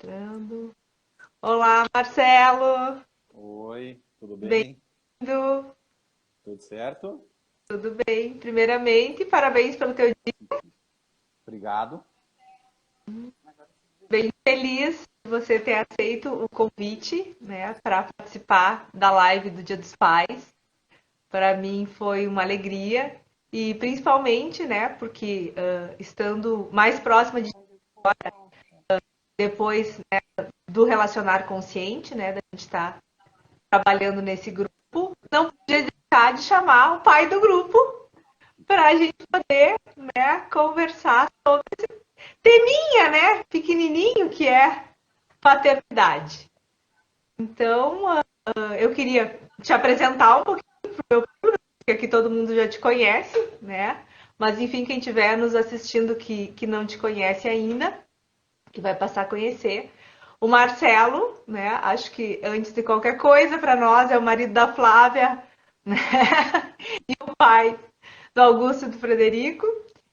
Entrando. Olá, Marcelo. Oi, tudo bem? Bem-vindo. Tudo certo? Tudo bem? Primeiramente, parabéns pelo teu dia. Obrigado. Bem feliz de você ter aceito o convite, né, para participar da live do Dia dos Pais. Para mim foi uma alegria e principalmente, né, porque estando mais próxima de depois, né, do relacionar consciente, né, da gente estar trabalhando nesse grupo, não podia deixar de chamar o pai do grupo para a gente poder, né, conversar sobre teminha, né, pequenininho que é paternidade. Então, eu queria te apresentar um pouquinho, porque aqui todo mundo já te conhece, né? Mas enfim, quem estiver nos assistindo que não te conhece ainda, que vai passar a conhecer. O Marcelo, né? Acho que antes de qualquer coisa, para nós é o marido da Flávia, né? E o pai do Augusto e do Frederico.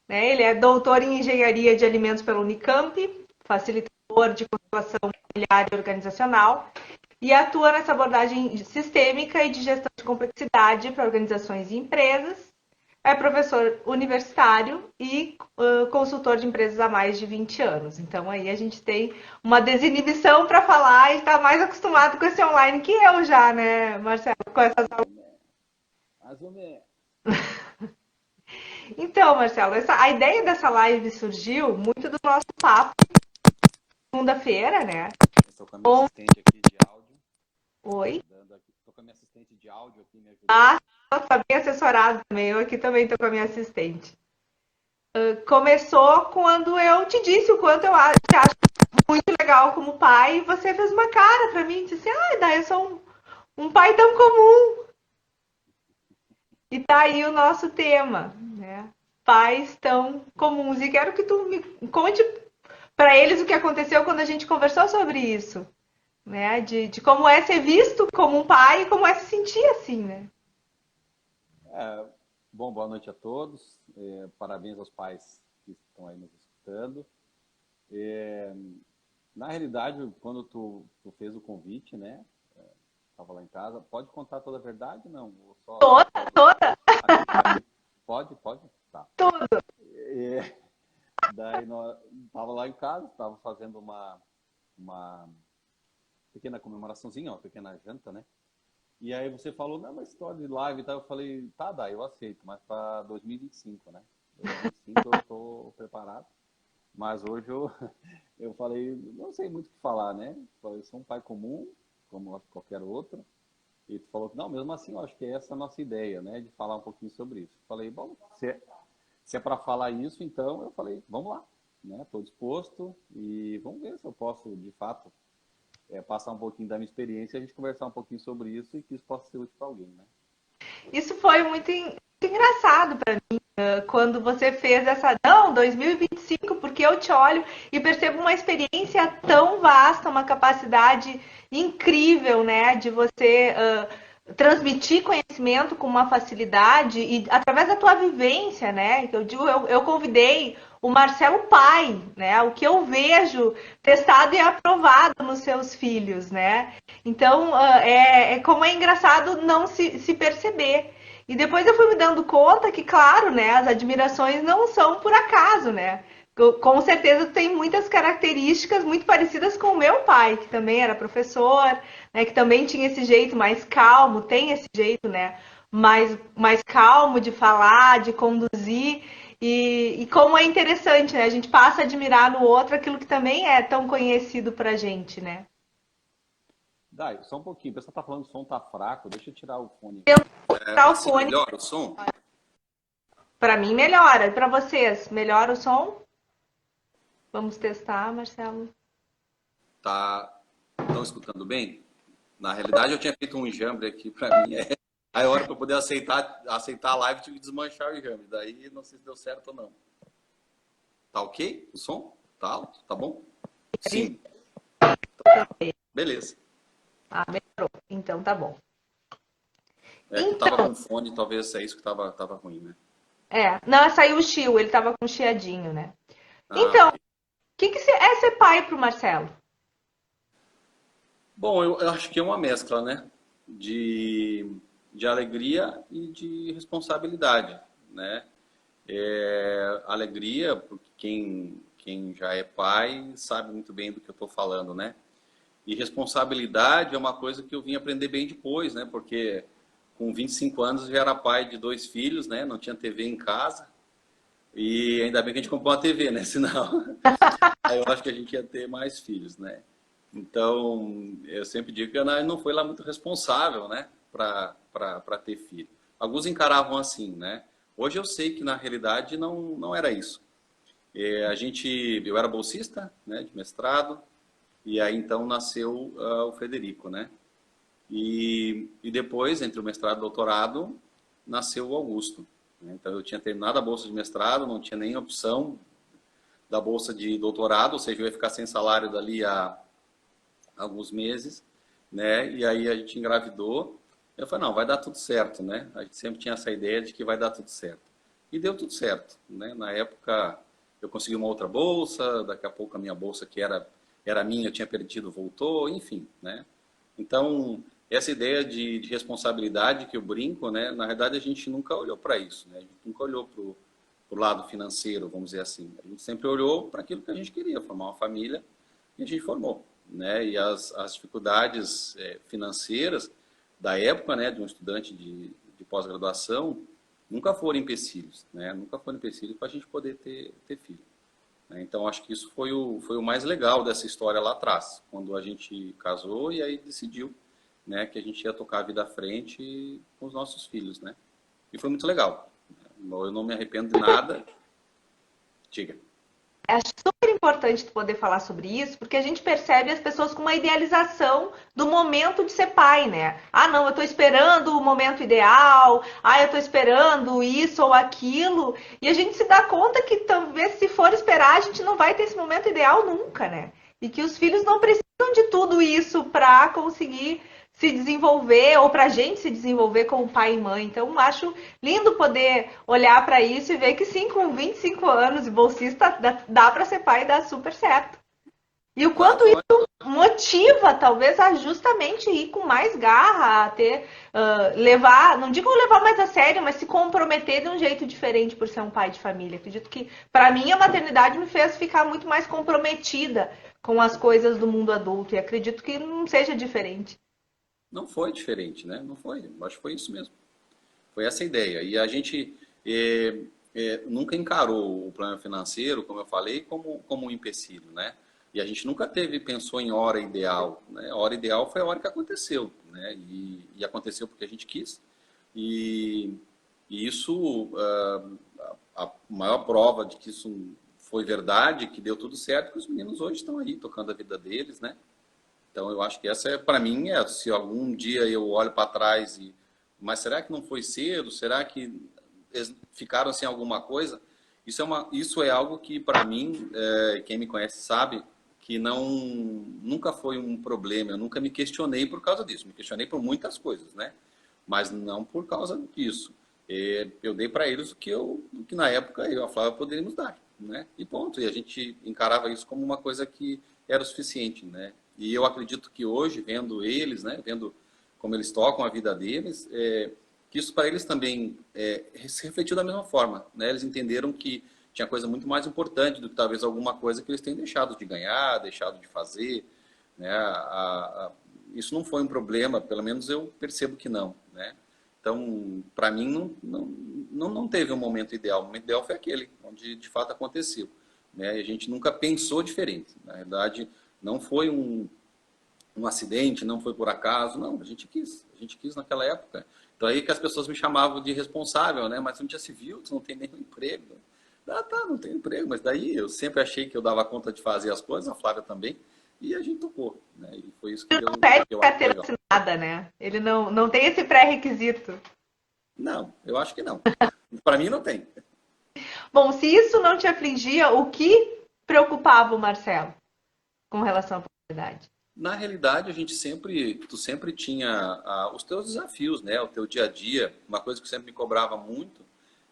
Né? Ele é doutor em engenharia de alimentos pela Unicamp, facilitador de constelação familiar e organizacional, e atua nessa abordagem sistêmica e de gestão de complexidade para organizações e empresas. É professor universitário e consultor de empresas há mais de 20 anos. Então aí a gente tem uma desinibição para falar e está mais acostumado com esse online que eu já, né, Marcelo, com essas aulas. Mais ou menos. Mais ou menos. Então, Marcelo, a ideia dessa live surgiu muito do nosso papo segunda-feira, né? Estou com a minha assistente aqui de áudio, me Oi. ajudando aqui. Estou com a minha assistente de áudio aqui me Ah, ajudando. tá bem assessorado também. Eu aqui também estou com a minha assistente. Começou quando eu te disse o quanto eu te acho muito legal como pai, e você fez uma cara para mim e disse: Ah, daí eu sou um pai tão comum. E tá aí o nosso tema, né? Pais tão comuns. E quero que tu me conte para eles o que aconteceu quando a gente conversou sobre isso, né? De como é ser visto como um pai e como é se sentir assim, né? É, bom, boa noite a todos. Parabéns aos pais que estão aí nos escutando. É, Na realidade, quando tu fez o convite, né? Estava lá em casa. Pode contar toda a verdade? Não, ou só Toda, toda, aqui. Pode? Pode? Tá. toda. É, Daí nós tava lá em casa, tava fazendo uma pequena comemoraçãozinha, uma pequena janta, né? E aí você falou, não, mas história de live e tal. Eu falei, tá, dá, eu aceito, mas para 2025, né? 2025 eu tô preparado. Mas hoje eu falei, não sei muito o que falar, né? Eu sou um pai comum, como qualquer outro. E tu falou, não, mesmo assim, eu acho que essa é a nossa ideia, né? De falar um pouquinho sobre isso. Eu falei, bom, se é para falar isso, então eu falei, vamos lá, né? Estou disposto e vamos ver se eu posso, de fato, passar um pouquinho da minha experiência e a gente conversar um pouquinho sobre isso e que isso possa ser útil para alguém, né? Isso foi muito engraçado para mim, quando você fez essa, não, 2025, porque eu te olho e percebo uma experiência tão vasta, uma capacidade incrível, né, de você transmitir conhecimento com uma facilidade e através da tua vivência, né, que eu digo, eu convidei o Marcelo pai, né, o que eu vejo testado e aprovado nos seus filhos, né, então é como é engraçado não se perceber. E depois eu fui me dando conta que, claro, né, as admirações não são por acaso, né? Com certeza tem muitas características muito parecidas com o meu pai, que também era professor, né, que também tinha esse jeito mais calmo, tem esse jeito, né, mais calmo de falar, de conduzir. E como é interessante, né? A gente passa a admirar no outro aquilo que também é tão conhecido pra gente, né? Dai, só um pouquinho, o pessoal tá falando que o som tá fraco, deixa eu tirar o fone aqui. Tentar o Assim fone, melhora o som? pra mim melhora. E pra vocês, melhora o som? Vamos testar, Marcelo. Tá, estão escutando bem? Na realidade eu tinha feito um enjambre aqui para mim, aí a hora para eu poder aceitar a live tive que desmanchar o enjambre, daí não sei se deu certo ou não. Tá ok? O som? Tá alto? Tá bom? Sim. Beleza. Ah, melhorou. Então tá bom. É que eu tava Então, com fone, talvez é isso que tava ruim, né? não, saiu o Chio, ele tava com chiadinho, né? Ah, Então, o ok. que é ser pai pro Marcelo? Bom, eu acho que é uma mescla, né? De alegria e de responsabilidade, né? Alegria, porque quem já é pai sabe muito bem do que eu estou falando, né? E responsabilidade é uma coisa que eu vim aprender bem depois, né? Porque com 25 anos eu já era pai de 2 filhos, né? Não tinha TV em casa. E ainda bem que a gente comprou uma TV, né? Senão, aí eu acho que a gente ia ter mais filhos, né? Então, eu sempre digo que a Ana não foi lá muito responsável, né? Para ter filho. Alguns encaravam assim, né? Hoje eu sei que na realidade não era isso. Eu era bolsista, né? De mestrado. E aí então nasceu o Frederico, né? E depois, entre o mestrado e o doutorado, nasceu o Augusto, né? Então eu tinha terminado a bolsa de mestrado, não tinha nem opção da bolsa de doutorado, ou seja, eu ia ficar sem salário dali a alguns meses, né? E aí a gente engravidou. Eu falei, não, vai dar tudo certo, né? A gente sempre tinha essa ideia de que vai dar tudo certo. E deu tudo certo, né? Na época eu consegui uma outra bolsa, daqui a pouco a minha bolsa que era minha, eu tinha perdido, voltou, enfim, né? Então, essa ideia de responsabilidade que eu brinco, né? Na verdade, a gente nunca olhou para isso, né? A gente nunca olhou para o lado financeiro, vamos dizer assim. A gente sempre olhou para aquilo que a gente queria, formar uma família, e a gente formou, né? E as dificuldades financeiras da época, né, de um estudante de pós-graduação, nunca foram empecilhos, né? Nunca foram empecilhos para a gente poder ter filho, né? Então, acho que isso foi o mais legal dessa história lá atrás, quando a gente casou e aí decidiu, né, que a gente ia tocar a vida à frente com os nossos filhos, né? E foi muito legal. Eu não me arrependo de nada. Diga. Acho super importante tu poder falar sobre isso, porque a gente percebe as pessoas com uma idealização do momento de ser pai, né? Ah, não, eu tô esperando o momento ideal, ah, eu tô esperando isso ou aquilo, e a gente se dá conta que talvez se for esperar, a gente não vai ter esse momento ideal nunca, né? E que os filhos não precisam de tudo isso para conseguir se desenvolver ou para a gente se desenvolver como pai e mãe. Então, acho lindo poder olhar para isso e ver que sim, com 25 anos e bolsista, dá para ser pai e dá super certo. E o Dá, quanto isso motiva, talvez, a justamente ir com mais garra, a ter, levar, não digo levar mais a sério, mas se comprometer de um jeito diferente por ser um pai de família. Acredito que, para mim, a maternidade me fez ficar muito mais comprometida com as coisas do mundo adulto e acredito que não seja diferente. não foi diferente, né? Não foi. Eu acho que foi isso mesmo. Foi essa a ideia. E a gente nunca encarou o plano financeiro, como eu falei, como um empecilho, né? E a gente nunca pensou em hora ideal, né? A hora ideal foi a hora que aconteceu, né? E aconteceu porque a gente quis. E, e isso, a maior prova de que isso foi verdade, que deu tudo certo, que os meninos hoje estão aí tocando a vida deles, né? Então eu acho que essa para mim se algum dia eu olho para trás mas será que não foi cedo? Será que eles ficaram sem alguma coisa? Isso é algo que para mim, quem me conhece sabe que nunca foi um problema. Eu nunca me questionei por causa disso. Me questionei por muitas coisas, né? Mas não por causa disso. Eu dei para eles o que na época eu e a Flávia poderíamos dar, né? E ponto. E a gente encarava isso como uma coisa que era o suficiente, né? E eu acredito que hoje, vendo eles, né? Vendo como eles tocam a vida deles, que isso para eles também se refletiu da mesma forma, né? Eles entenderam que tinha coisa muito mais importante do que talvez alguma coisa que eles tenham deixado de ganhar, deixado de fazer, né? Isso não foi um problema, pelo menos eu percebo que não, né? Então, para mim, não teve um momento ideal. O momento ideal foi aquele, onde de fato aconteceu, né? E a gente nunca pensou diferente. Na verdade, não foi um acidente, não foi por acaso, não, a gente quis naquela época. Então aí que as pessoas me chamavam de responsável, né? Mas você não já se viu, você não tem nenhum emprego. Ah, tá, não tenho emprego, mas daí eu sempre achei que eu dava conta de fazer as coisas, a Flávia também, e a gente tocou, né? E foi isso Ele não pede que eu acho carteira legal. assinada, né? Ele não tem esse pré-requisito. Não, eu acho que não. Para mim não tem. Bom, se isso não te afligia, o que preocupava o Marcelo com relação à paternidade? Na realidade, tu sempre tinha os teus desafios, né? O teu dia a dia. Uma coisa que sempre me cobrava muito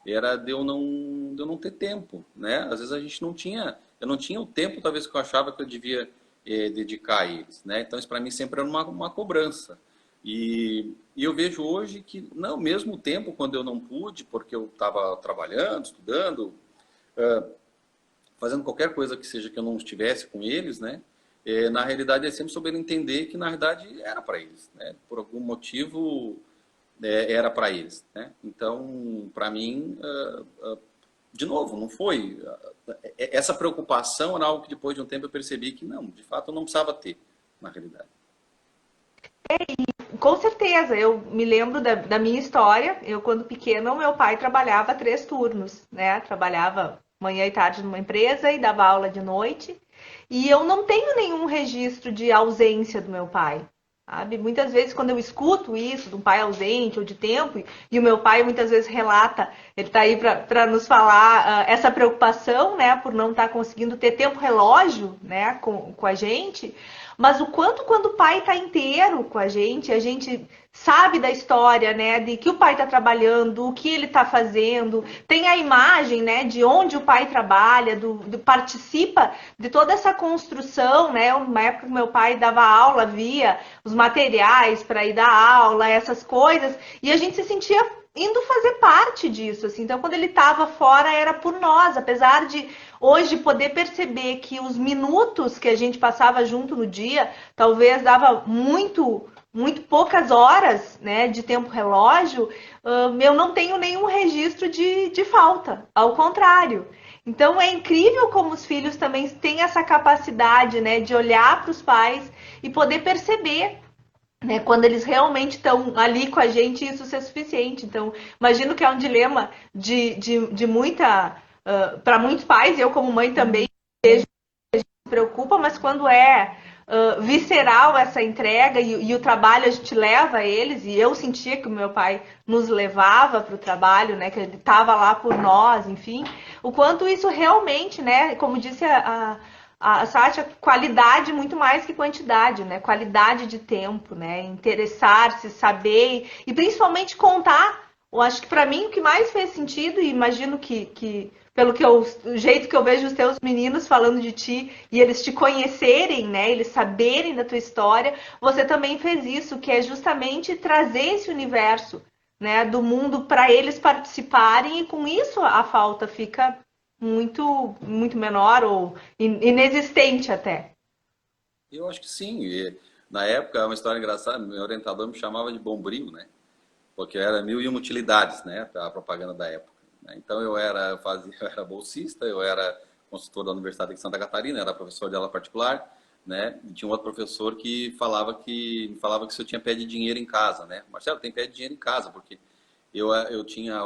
era de eu não ter tempo, né? Às vezes a gente não tinha, eu não tinha o tempo talvez que eu achava que eu devia dedicar a eles, né? Então isso para mim sempre era uma cobrança. E eu vejo hoje que, não, mesmo o tempo quando eu não pude, porque eu estava trabalhando, estudando, fazendo qualquer coisa que seja que eu não estivesse com eles, né? Na realidade, eles sempre souberam entender que, na realidade, era para eles, né? Por algum motivo, era para eles, né? Então, para mim, de novo, não foi... Essa preocupação era algo que, depois de um tempo, eu percebi que, não, de fato, eu não precisava ter, na realidade. Com certeza, eu me lembro da minha história. Eu, quando pequena, o meu pai trabalhava 3 turnos, né? Trabalhava manhã e tarde numa empresa e dava aula de noite. E eu não tenho nenhum registro de ausência do meu pai, sabe? Muitas vezes, quando eu escuto isso, de um pai ausente ou de tempo, e o meu pai muitas vezes relata, ele está aí para nos falar essa preocupação, né, por não estar conseguindo ter tempo relógio, né, com a gente. Mas o quanto quando o pai está inteiro com a gente sabe da história, né, de que o pai está trabalhando, o que ele está fazendo, tem a imagem, né, de onde o pai trabalha, participa de toda essa construção, né, uma época que meu pai dava aula, via os materiais para ir dar aula, essas coisas, e a gente se sentia indo fazer parte disso, assim. Então, quando ele estava fora, era por nós, apesar de hoje poder perceber que os minutos que a gente passava junto no dia, talvez dava muito poucas horas, né, de tempo relógio, eu não tenho nenhum registro de falta, ao contrário. Então é incrível como os filhos também têm essa capacidade, né, de olhar para os pais e poder perceber, né, quando eles realmente estão ali com a gente, isso ser suficiente. Então, imagino que é um dilema de muita, para muitos pais, eu como mãe também se preocupa, mas quando é visceral essa entrega e o trabalho a gente leva a eles, e eu sentia que o meu pai nos levava para o trabalho, né, que ele estava lá por nós, enfim, o quanto isso realmente, né, como disse a Sátia, qualidade muito mais que quantidade, né? Qualidade de tempo, né? Interessar-se, saber e principalmente contar. Eu acho que para mim o que mais fez sentido, e imagino que pelo que o jeito que eu vejo os teus meninos falando de ti e eles te conhecerem, né? Eles saberem da tua história, você também fez isso, que é justamente trazer esse universo, né, do mundo para eles participarem e com isso a falta fica muito menor ou inexistente até. Eu acho que sim. Na época, é uma história engraçada, meu orientador me chamava de Bombril, né? Porque era mil e uma utilidades, né? A propaganda da época, né? Então eu era bolsista, eu era consultor da Universidade de Santa Catarina, era professor de aula particular, né? E tinha um outro professor que me falava que se eu tinha pé de dinheiro em casa, né? Marcelo, tem pé de dinheiro em casa, porque eu tinha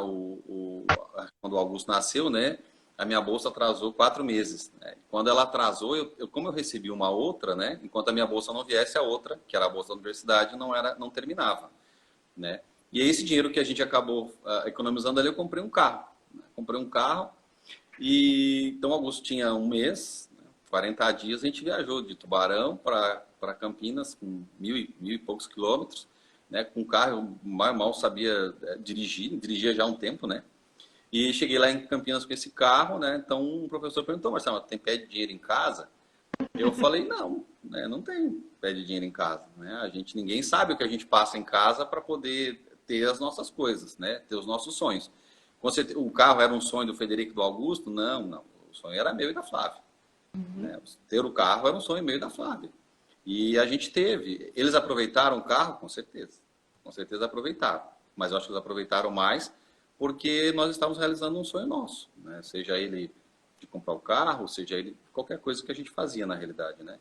quando o Augusto nasceu, né? A minha bolsa atrasou 4 meses, né? Quando ela atrasou, como eu recebi uma outra, né? Enquanto a minha bolsa não viesse, a outra, que era a bolsa da universidade, não terminava, né? E esse dinheiro que a gente acabou economizando ali, eu comprei um carro, né? Comprei um carro e então o Augusto tinha um mês, né? 40 dias, a gente viajou de Tubarão para Campinas com mil e poucos quilômetros, né? Com carro, eu mal sabia dirigir, dirigia já há um tempo, né? E cheguei lá em Campinas com esse carro, né? Então um professor perguntou, Marcelo, tem pé de dinheiro em casa? Eu falei, não, né? Não tem pé de dinheiro em casa, né? Ninguém sabe o que a gente passa em casa para poder ter as nossas coisas, né? Ter os nossos sonhos. O carro era um sonho do Frederico e do Augusto? Não, não. O sonho era meu e da Flávia. Né? Ter o carro era um sonho meu e da Flávia. E a gente teve. Eles aproveitaram o carro? Com certeza. Com certeza aproveitaram. Mas eu acho que eles aproveitaram mais porque nós estávamos realizando um sonho nosso, né? Seja ele de comprar o carro, seja ele qualquer coisa que a gente fazia na realidade, né?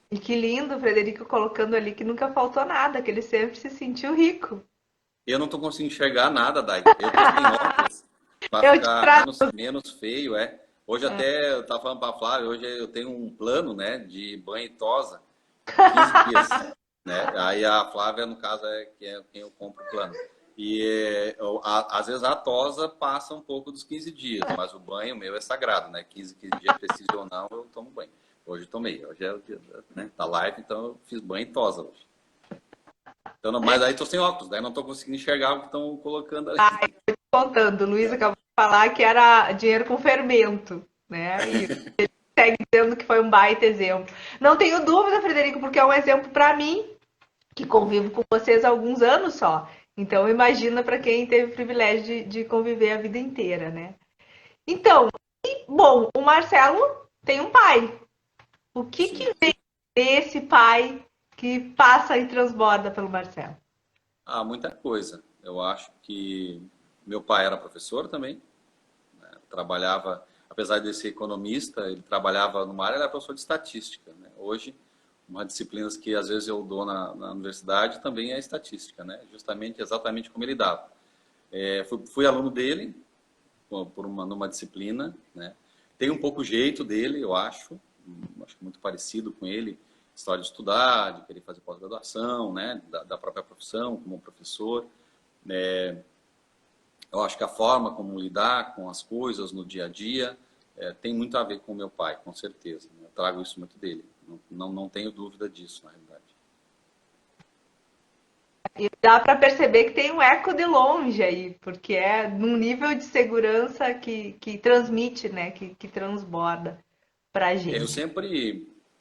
E que lindo o Frederico colocando ali que nunca faltou nada, que ele sempre se sentiu rico. Eu não estou conseguindo enxergar nada, Dai. Eu estou sem óculos para Eu te ficar trago. menos feio, é. Hoje até eu estava falando para a Flávia, hoje eu tenho um plano, né, de banho e tosa, 15 dias, né? Aí a Flávia, no caso, é quem eu compro o plano. E às vezes a tosa passa um pouco dos 15 dias, mas o banho meu é sagrado, né? 15 dias, preciso ou não, eu tomo banho. Hoje eu tomei, hoje é o dia, né, da live, então eu fiz banho e tosa hoje. Então, mas aí tô sem óculos, daí não tô conseguindo enxergar o que estão colocando ali. Ai, tô te contando, o Luiz acabou de falar que era dinheiro com fermento, né? E segue dizendo que foi um baita exemplo. Não tenho dúvida, Frederico, porque é um exemplo para mim, que convivo com vocês há alguns anos só. Então, imagina para quem teve o privilégio de conviver a vida inteira, né? Então, bom, o Marcelo tem um pai. O que Sim. vem desse pai que passa e transborda pelo Marcelo? Ah, muita coisa. Eu acho que meu pai era professor também, né? Trabalhava, apesar de ser economista, ele trabalhava numa área, ele era professor de estatística, né? Hoje, uma disciplina que às vezes eu dou na universidade também é estatística, né? Justamente, exatamente como ele dava. Fui aluno dele numa disciplina, né? Tem um pouco o jeito dele, eu acho muito parecido com ele, história de estudar, de querer fazer pós-graduação, né? Da própria profissão como professor. Eu acho que a forma como lidar com as coisas no dia a dia tem muito a ver com o meu pai, com certeza. Eu trago isso muito dele. Não tenho dúvida disso, na realidade. E dá para perceber que tem um eco de longe aí, porque é num nível de segurança que transmite, né? Que transborda pra Eu gente.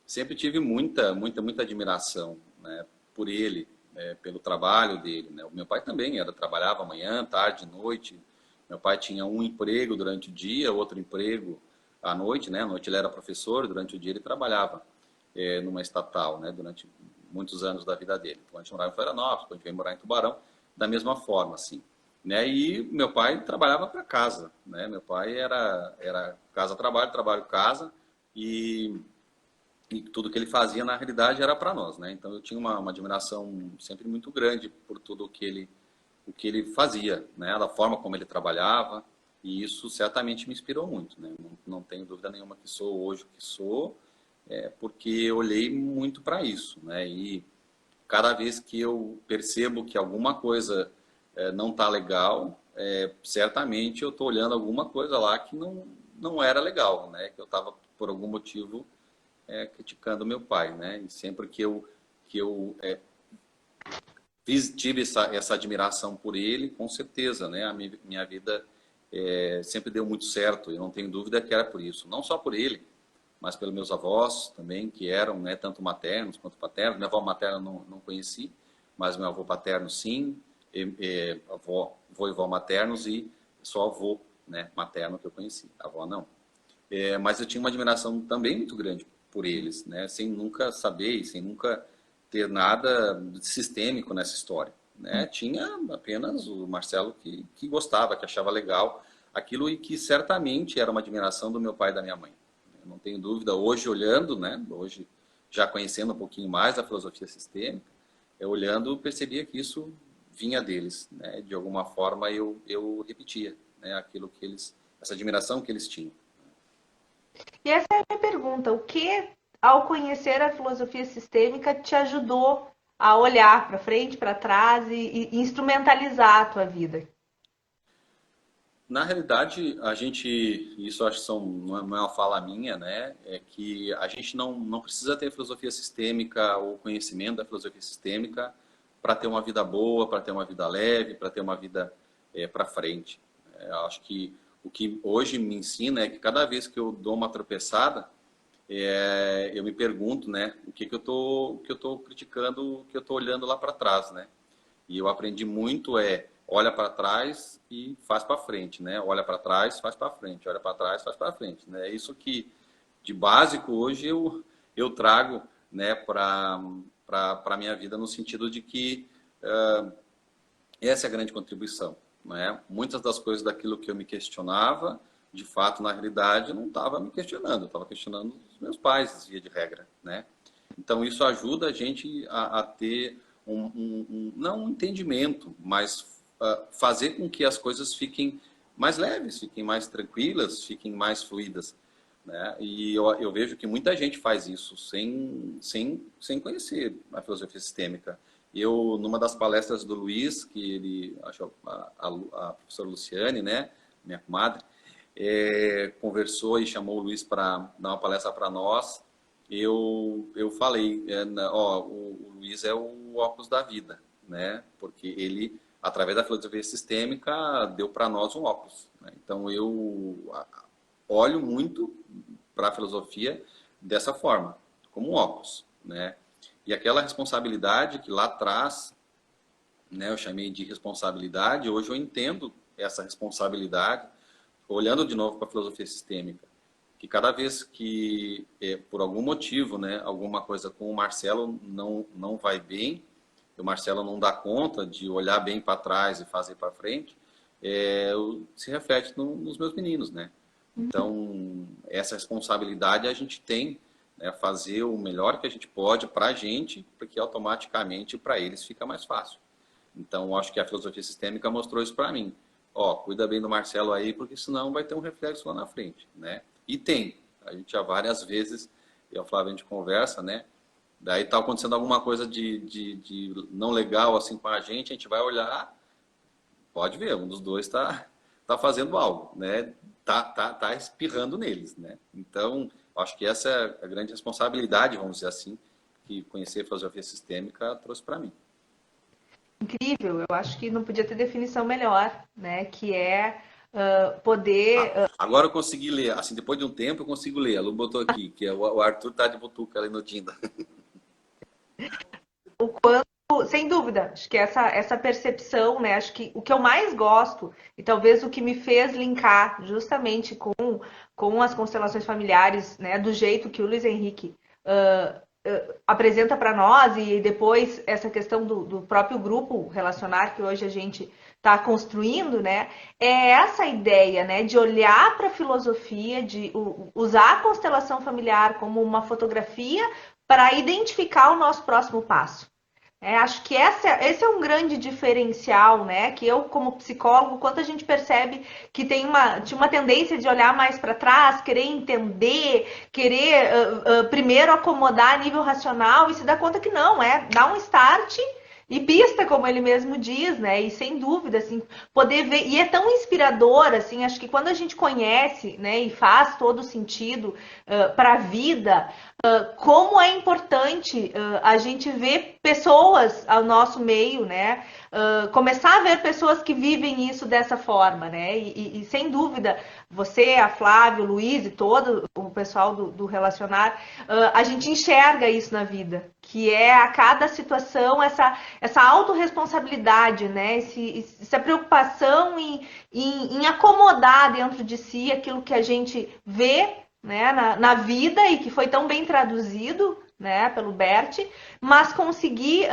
sempre tive muita admiração, né, por ele, pelo trabalho dele, né? O meu pai também trabalhava manhã, tarde, noite. Meu pai tinha um emprego durante o dia, outro emprego à noite, né? À noite ele era professor, durante o dia ele trabalhava numa estatal, né? Durante muitos anos da vida dele. Então a gente morava em Florianópolis, depois a gente veio morar em Tubarão, da mesma forma, assim. Né? E meu pai trabalhava para casa, né? Meu pai era casa-trabalho, trabalho-casa, e tudo que ele fazia na realidade era para nós, né? Então eu tinha uma admiração sempre muito grande por tudo o que ele fazia, né? Da forma como ele trabalhava, e isso certamente me inspirou muito, né? Não tenho dúvida nenhuma que sou hoje o que sou, porque eu olhei muito para isso, né? E cada vez que eu percebo que alguma coisa não está legal, certamente eu estou olhando alguma coisa lá que não era legal, né? Que eu estava por algum motivo criticando meu pai, né? E sempre que eu tive essa admiração por ele, com certeza, né? A minha vida sempre deu muito certo. Eu não tenho dúvida que era por isso, não só por ele, mas pelos meus avós também, que eram, né, tanto maternos quanto paternos. Minha avó materna não conheci, mas meu avô paterno sim, avô e vó maternos, e só avô, né, materno que eu conheci, a avó não. Mas eu tinha uma admiração também muito grande por eles, né? Sem nunca saber e sem nunca ter nada sistêmico nessa história, né? Tinha apenas o Marcelo que gostava, que achava legal aquilo, e que certamente era uma admiração do meu pai e da minha mãe. Eu não tenho dúvida, hoje olhando, né? Hoje já conhecendo um pouquinho mais da filosofia sistêmica, olhando, percebia que isso vinha deles, né? De alguma forma eu repetia, né, aquilo que eles, essa admiração que eles tinham. E essa é a minha pergunta: o que, ao conhecer a filosofia sistêmica, te ajudou a olhar para frente, para trás e instrumentalizar a tua vida? Na realidade, a gente, isso acho que não é uma fala minha, né? É que a gente não precisa ter filosofia sistêmica ou conhecimento da filosofia sistêmica para ter uma vida boa, para ter uma vida leve, para ter uma vida para frente. Acho que o que hoje me ensina é que cada vez que eu dou uma tropeçada, eu me pergunto, né, o que eu tô criticando, o que eu estou olhando lá para trás, né? E eu aprendi muito olha para trás e faz para frente, né? Olha para trás, faz para frente, olha para trás, faz para frente, né? É isso que de básico hoje eu trago, né, para minha vida, no sentido de que essa é a grande contribuição, né? Muitas das coisas daquilo que eu me questionava, de fato, na realidade, eu não estava me questionando, eu estava questionando os meus pais, via de regra, né? Então, isso ajuda a gente a ter não um entendimento, mas fazer com que as coisas fiquem mais leves, fiquem mais tranquilas, fiquem mais fluidas, né? E eu vejo que muita gente faz isso sem conhecer a filosofia sistêmica. Eu, numa das palestras do Luiz, que ele, acho a professora Luciane, né, minha comadre, conversou e chamou o Luiz para dar uma palestra para nós. Eu falei, o Luiz é o óculos da vida, né? Porque ele, através da filosofia sistêmica, deu para nós um óculos, né? Então eu olho muito para a filosofia dessa forma, como um óculos, né? E aquela responsabilidade que lá atrás, né, eu chamei de responsabilidade, hoje eu entendo essa responsabilidade, olhando de novo para a filosofia sistêmica, que cada vez que, por algum motivo, né, alguma coisa com o Marcelo não vai bem, o Marcelo não dá conta de olhar bem para trás e fazer para frente, se reflete nos meus meninos, né? Então, essa responsabilidade a gente tem, né, fazer o melhor que a gente pode para a gente, porque automaticamente para eles fica mais fácil. Então, acho que a filosofia sistêmica mostrou isso para mim. Ó, cuida bem do Marcelo aí, porque senão vai ter um reflexo lá na frente, né? E tem. A gente já várias vezes, eu e a Flávia, a gente conversa, né? Daí tá acontecendo alguma coisa de não legal assim com a gente vai olhar, pode ver, um dos dois tá fazendo algo, né? Tá espirrando neles, né? Então, acho que essa é a grande responsabilidade, vamos dizer assim, que conhecer a filosofia sistêmica trouxe para mim. Incrível, eu acho que não podia ter definição melhor, né? Que é poder. Agora eu consegui ler, assim, depois de um tempo eu consigo ler. A Lu botou aqui, que o Arthur tá de butuca ali no Dinda. O quanto, sem dúvida, acho que essa percepção, né? Acho que o que eu mais gosto, e talvez o que me fez linkar justamente com as constelações familiares, né? Do jeito que o Luiz Henrique apresenta para nós, e depois essa questão do próprio grupo relacionar que hoje a gente está construindo, né? É essa ideia, né? De olhar para a filosofia, de usar a constelação familiar como uma fotografia para identificar o nosso próximo passo. Acho que esse é um grande diferencial, né? Que eu, como psicólogo, quanto a gente percebe que tinha uma tendência de olhar mais para trás, querer entender, querer primeiro acomodar a nível racional e se dar conta que não, dar um start e pista, como ele mesmo diz, né? E sem dúvida, assim, poder ver. E é tão inspirador, assim, acho que quando a gente conhece, né, e faz todo sentido para a vida, como é importante a gente ver pessoas ao nosso meio, né? Começar a ver pessoas que vivem isso dessa forma, né? E sem dúvida, você, a Flávia, o Luiz e todo o pessoal do Relacionar, a gente enxerga isso na vida, que é a cada situação essa autorresponsabilidade, né? Essa preocupação em acomodar dentro de si aquilo que a gente vê, né, na vida e que foi tão bem traduzido, né, pelo Bert, mas conseguir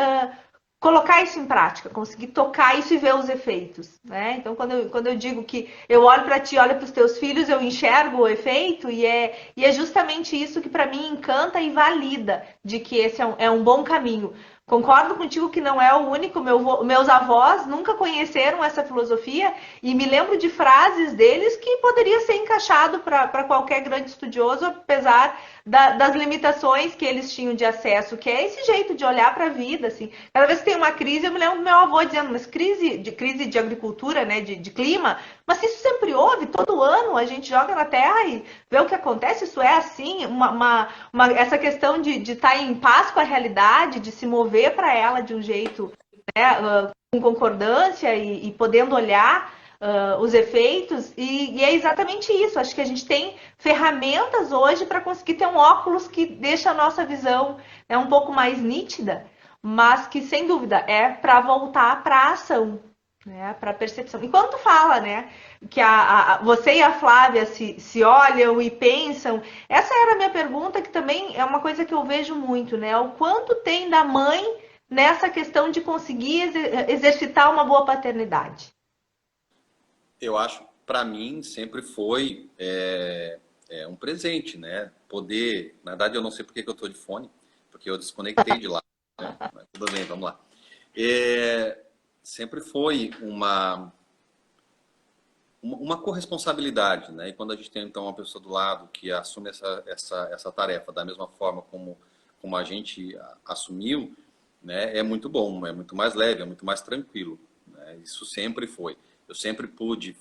colocar isso em prática, conseguir tocar isso e ver os efeitos, né? Então, quando eu digo que eu olho para ti, olho para os teus filhos, eu enxergo o efeito e é justamente isso que para mim encanta e valida de que esse é um bom caminho. Concordo contigo que não é o único. Meus avós nunca conheceram essa filosofia e me lembro de frases deles que poderia ser encaixado para qualquer grande estudioso, apesar das limitações que eles tinham de acesso, que é esse jeito de olhar para a vida. Assim. Cada vez que tem uma crise, eu me lembro do meu avô dizendo, mas crise de agricultura, né, de clima, mas isso sempre houve, todo ano a gente joga na terra e vê o que acontece, isso é assim, essa questão de estar em paz com a realidade, de se mover para ela de um jeito, né, com concordância e podendo olhar os efeitos, e é exatamente isso. Acho que a gente tem ferramentas hoje para conseguir ter um óculos que deixa a nossa visão, né, um pouco mais nítida, mas que, sem dúvida, é para voltar para a ação, né, para a percepção. Enquanto fala, né, que você e a Flávia se olham e pensam, essa era a minha pergunta, que também é uma coisa que eu vejo muito, né, o quanto tem da mãe nessa questão de conseguir exercitar uma boa paternidade. Eu acho, para mim, sempre foi um presente, né? Poder, na verdade, eu não sei porque que eu estou de fone, porque eu desconectei de lá, né? Mas tudo bem, vamos lá. Sempre foi uma corresponsabilidade, né? E quando a gente tem, então, uma pessoa do lado que assume essa tarefa da mesma forma como a gente assumiu, né? É muito bom, é muito mais leve, é muito mais tranquilo, né? Isso sempre foi. Eu sempre pude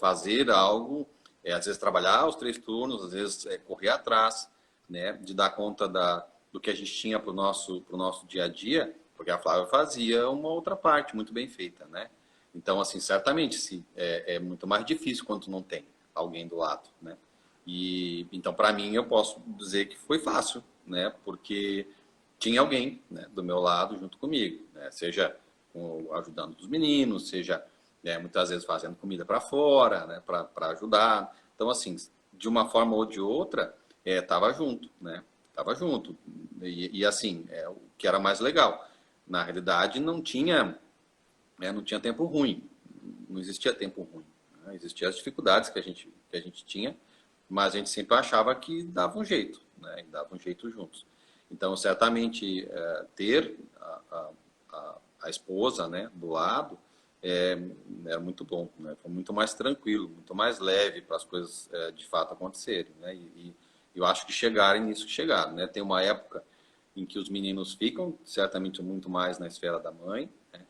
fazer algo, às vezes trabalhar os 3 turnos, às vezes correr atrás, né, de dar conta do que a gente tinha para o nosso dia a dia, porque a Flávia fazia uma outra parte muito bem feita, né? Então, assim, certamente é muito mais difícil quando não tem alguém do lado, né? E então, para mim, eu posso dizer que foi fácil, né? Porque tinha alguém, né, do meu lado junto comigo, né? Seja ajudando os meninos, seja muitas vezes fazendo comida para fora, né? Para ajudar. Então, assim, de uma forma ou de outra, tava junto, né? Tava junto. E assim, o que era mais legal. Na realidade, não tinha tempo ruim. Não existia tempo ruim. Né? Existiam as dificuldades que a gente tinha, mas a gente sempre achava que dava um jeito, né? E dava um jeito juntos. Então, certamente, ter a esposa, né, do lado era muito bom, né? Foi muito mais tranquilo, muito mais leve para as coisas de fato acontecerem, né? E eu acho que chegarem nisso que chegaram, né? Tem uma época em que os meninos ficam certamente muito mais na esfera da mãe, né?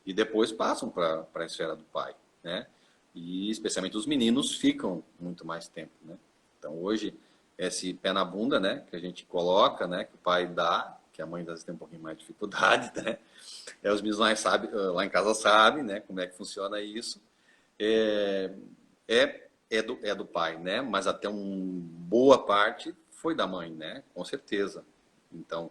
E depois passam para a esfera do pai, né? E especialmente os meninos ficam muito mais tempo, né? Então hoje esse pé na bunda, né, que a gente coloca, né, que o pai dá, que a mãe às vezes tem um pouquinho mais de dificuldade, né? Os meninos lá em casa sabem, né, como é que funciona isso. É, é do pai, né? Mas até uma boa parte foi da mãe, né? Com certeza. Então,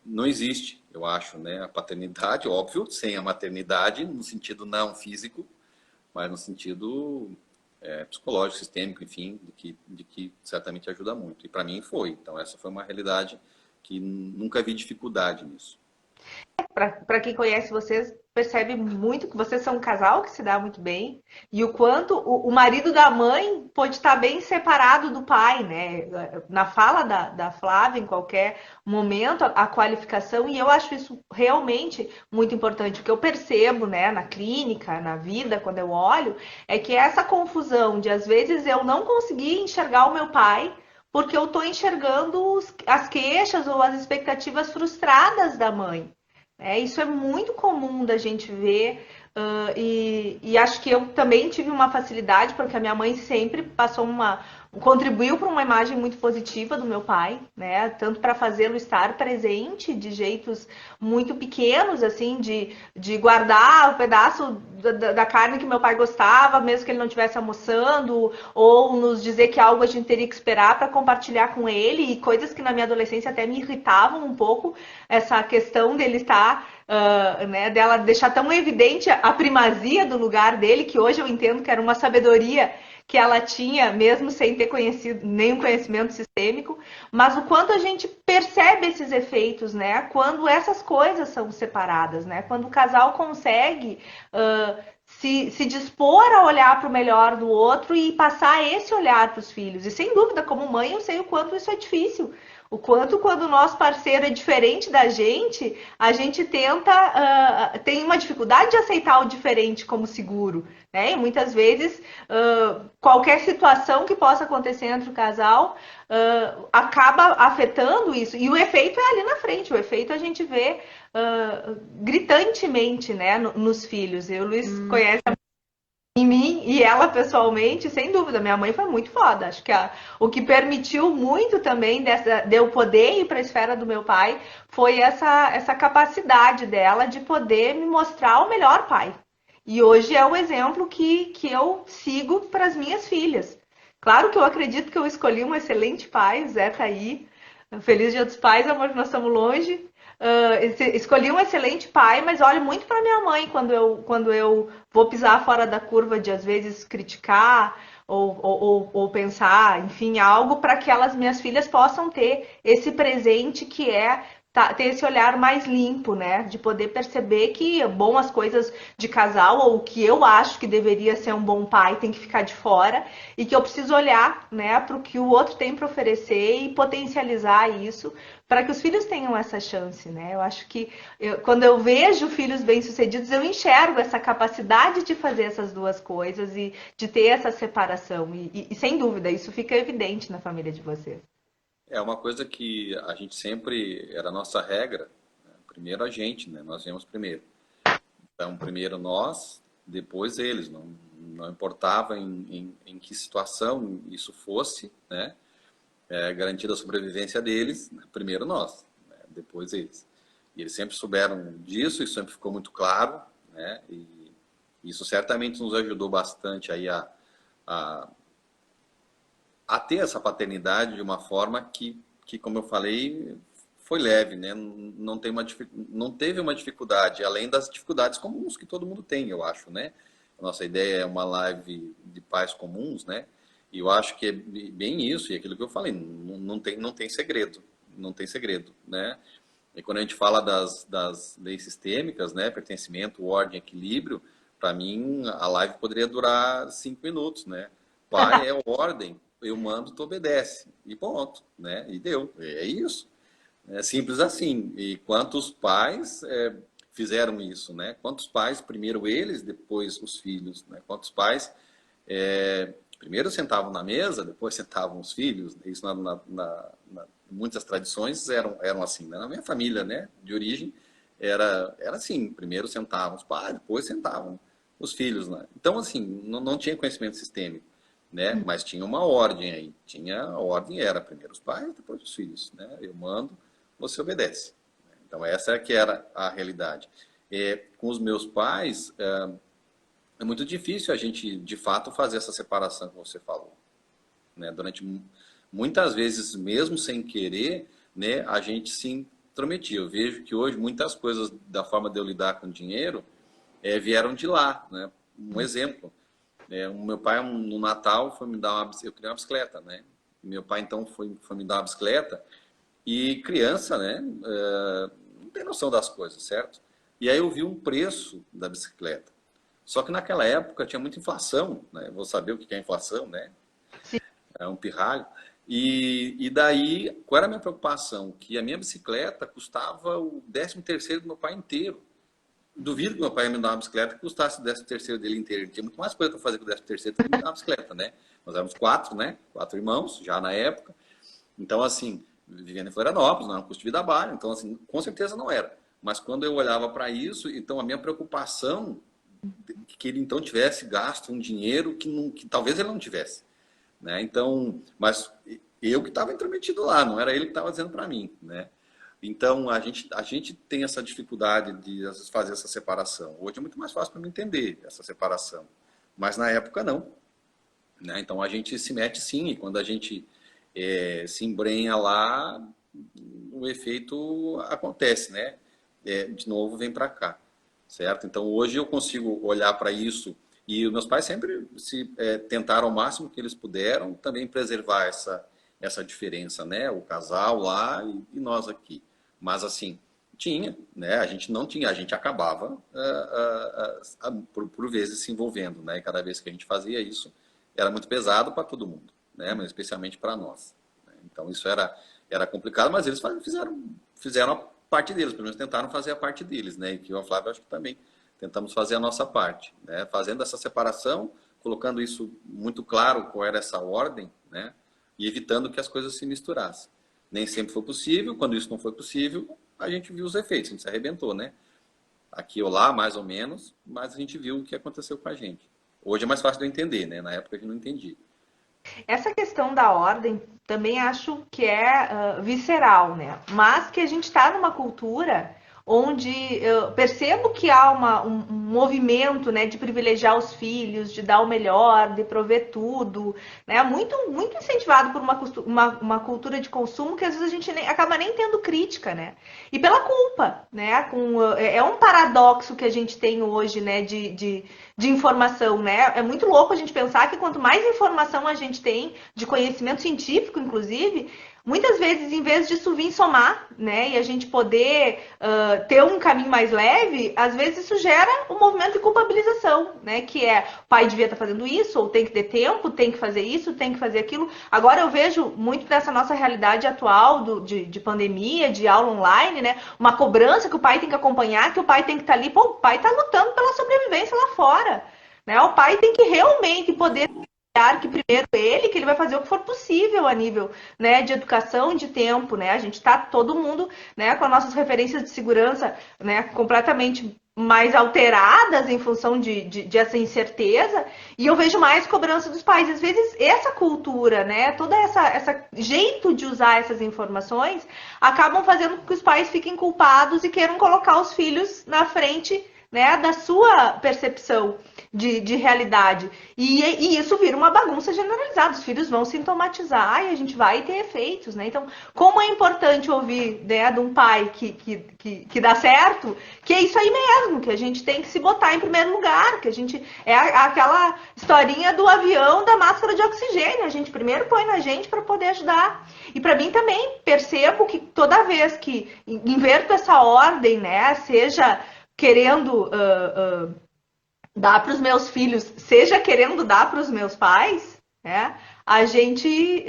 não existe, eu acho, né? A paternidade, óbvio, sem a maternidade, no sentido não físico, mas no sentido psicológico, sistêmico, enfim, de que certamente ajuda muito. E para mim foi. Então, essa foi uma realidade que nunca vi dificuldade nisso. Para quem conhece vocês, percebe muito que vocês são um casal que se dá muito bem e o quanto o marido da mãe pode estar bem separado do pai, né? Na fala da Flávia, em qualquer momento, a qualificação, e eu acho isso realmente muito importante. O que eu percebo, né, na clínica, na vida, quando eu olho, é que essa confusão de às vezes eu não conseguir enxergar o meu pai. Porque eu estou enxergando as queixas ou as expectativas frustradas da mãe. Isso é muito comum da gente ver, e acho que eu também tive uma facilidade, porque a minha mãe sempre contribuiu para uma imagem muito positiva do meu pai, né? Tanto para fazê-lo estar presente de jeitos muito pequenos, assim, de guardar o pedaço da carne que meu pai gostava, mesmo que ele não estivesse almoçando, ou nos dizer que algo a gente teria que esperar para compartilhar com ele, e coisas que na minha adolescência até me irritavam um pouco, essa questão dele estar, né, dela deixar tão evidente a primazia do lugar dele, que hoje eu entendo que era uma sabedoria que ela tinha, mesmo sem ter conhecido nenhum conhecimento sistêmico, mas o quanto a gente percebe esses efeitos, né? Quando essas coisas são separadas, né? Quando o casal consegue se dispor a olhar para o melhor do outro e passar esse olhar para os filhos. E sem dúvida, como mãe, eu sei o quanto isso é difícil. O quanto, quando o nosso parceiro é diferente da gente, a gente tem uma dificuldade de aceitar o diferente como seguro, né? E muitas vezes, qualquer situação que possa acontecer entre o casal acaba afetando isso. E o efeito é ali na frente, o efeito a gente vê gritantemente, né, nos filhos. O Luiz conhece em mim e ela pessoalmente, sem dúvida, minha mãe foi muito foda. Acho que o que permitiu muito também de eu poder ir para a esfera do meu pai foi essa capacidade dela de poder me mostrar o melhor pai. E hoje é o exemplo que eu sigo para as minhas filhas. Claro que eu acredito que eu escolhi um excelente pai, o Zé tá aí. Feliz Dia dos Pais, amor, que nós estamos longe. Escolhi um excelente pai, mas olho muito para minha mãe quando eu vou pisar fora da curva de às vezes criticar ou pensar, enfim, algo para que minhas filhas possam ter esse presente que é ter esse olhar mais limpo, né? De poder perceber que bom, as coisas de casal ou o que eu acho que deveria ser um bom pai tem que ficar de fora e que eu preciso olhar, né, para o que o outro tem para oferecer e potencializar isso para que os filhos tenham essa chance, né? Eu acho que quando eu vejo filhos bem-sucedidos, eu enxergo essa capacidade de fazer essas duas coisas e de ter essa separação. E sem dúvida, isso fica evidente na família de vocês. É uma coisa que a gente sempre, era a nossa regra, né? Primeiro a gente, né? Nós viemos primeiro. Então, primeiro nós, depois eles. Não importava em que situação isso fosse, né? Garantida a sobrevivência deles, né? Primeiro nós, né? Depois eles. E eles sempre souberam disso, isso sempre ficou muito claro, né? E isso certamente nos ajudou bastante aí a a ter essa paternidade de uma forma que como eu falei, foi leve, né? Não teve uma dificuldade, além das dificuldades comuns que todo mundo tem, eu acho, né? A nossa ideia é uma live de pais comuns, né? E eu acho que é bem isso, e aquilo que eu falei, não tem segredo, não tem segredo, né? E quando a gente fala das leis sistêmicas, né? Pertencimento, ordem, equilíbrio, para mim a live poderia durar 5 minutos, né? Pai é ordem, eu mando, tu obedece. E ponto, né? E deu. É isso. É simples assim. E quantos pais fizeram isso, né? Quantos pais, primeiro eles, depois os filhos, né? Quantos pais primeiro sentavam na mesa, depois sentavam os filhos. Isso muitas tradições eram assim, né? Na minha família, né? De origem, era assim. Primeiro sentavam os pais, depois sentavam os filhos, né? Então, assim, não tinha conhecimento sistêmico, né? Mas tinha uma ordem aí. A ordem era primeiro os pais, depois os filhos, né? Eu mando, você obedece. Então, essa que era a realidade. Com os meus pais, é muito difícil a gente, de fato, fazer essa separação que você falou, né? Durante muitas vezes, mesmo sem querer, né, a gente se intrometia. Eu vejo que hoje muitas coisas da forma de eu lidar com dinheiro vieram de lá, né? Um exemplo. O meu pai, no Natal, foi me dar eu queria uma bicicleta, né? Meu pai, então, foi me dar uma bicicleta. E criança, né? Não tem noção das coisas, certo? E aí eu vi um preço da bicicleta. Só que naquela época tinha muita inflação, né? Vou saber o que é inflação, né? Sim. É um pirralho. E daí, qual era a minha preocupação? Que a minha bicicleta custava o 13º do meu pai inteiro. Duvido que meu pai ia me dar uma bicicleta que custasse o 13º dele inteiro. Ele tinha muito mais coisa para fazer com o 13º do que me dar uma bicicleta, né? Nós éramos 4, né? 4 irmãos, já na época. Então, assim, vivendo em Florianópolis, não era um custo de vida baixo. Então, assim, com certeza não era. Mas quando eu olhava para isso, então a minha preocupação que ele então tivesse gasto um dinheiro que talvez ele não tivesse, né? Então, mas eu que estava intrometido lá, não era ele que estava dizendo para mim, né? Então, a gente tem essa dificuldade de às vezes, fazer essa separação. Hoje é muito mais fácil para mim entender essa separação, mas na época não, né? Então, a gente se mete sim, e quando a gente se embrenha lá, o efeito acontece, né? De novo, vem para cá, certo? Então, hoje eu consigo olhar para isso, e os meus pais sempre tentaram ao máximo que eles puderam também preservar essa diferença, né? O casal lá e nós aqui. Mas, assim, tinha, né? A gente não tinha, a gente acabava, por vezes, se envolvendo, né? E cada vez que a gente fazia isso, era muito pesado para todo mundo, né? Mas especialmente para nós. Então, isso era complicado, mas eles fizeram a parte deles, pelo menos tentaram fazer a parte deles, né? E que eu e a Flávia, acho que também tentamos fazer a nossa parte, né? Fazendo essa separação, colocando isso muito claro, qual era essa ordem, né? E evitando que as coisas se misturassem. Nem sempre foi possível. Quando isso não foi possível, a gente viu os efeitos, a gente se arrebentou, né? Aqui ou lá, mais ou menos, mas a gente viu o que aconteceu com a gente. Hoje é mais fácil de eu entender, né? Na época a gente não entendia. Essa questão da ordem também acho que é visceral, né? Mas que a gente está numa cultura onde eu percebo que há um movimento, né, de privilegiar os filhos, de dar o melhor, de prover tudo, né? Muito incentivado por uma cultura de consumo que às vezes a gente acaba nem tendo crítica, né? E pela culpa, né? É um paradoxo que a gente tem hoje, né, de informação, né? É muito louco a gente pensar que quanto mais informação a gente tem, de conhecimento científico, inclusive, muitas vezes, em vez disso vir somar, né, e a gente poder ter um caminho mais leve, às vezes isso gera um movimento de culpabilização, né, que é, o pai devia estar fazendo isso, ou tem que ter tempo, tem que fazer isso, tem que fazer aquilo. Agora eu vejo muito dessa nossa realidade atual de pandemia, de aula online, né, uma cobrança que o pai tem que acompanhar, que o pai tem que estar ali. Pô, o pai está lutando pela sobrevivência lá fora, né, o pai tem que realmente poder que primeiro que ele vai fazer o que for possível a nível, né, de educação, de tempo, né? A gente está todo mundo, né, com as nossas referências de segurança, né, completamente mais alteradas em função de essa incerteza, e eu vejo mais cobrança dos pais. Às vezes essa cultura, né, toda essa jeito de usar essas informações acabam fazendo com que os pais fiquem culpados e queiram colocar os filhos na frente né, da sua percepção de realidade. E isso vira uma bagunça generalizada. Os filhos vão sintomatizar e a gente vai ter efeitos, né? Então, como é importante ouvir, né, de um pai que dá certo, que é isso aí mesmo, que a gente tem que se botar em primeiro lugar, que a gente é aquela historinha do avião da máscara de oxigênio. A gente primeiro põe na gente para poder ajudar. E para mim também percebo que toda vez que inverto essa ordem, né, seja querendo dar para os meus filhos, seja querendo dar para os meus pais, né, a gente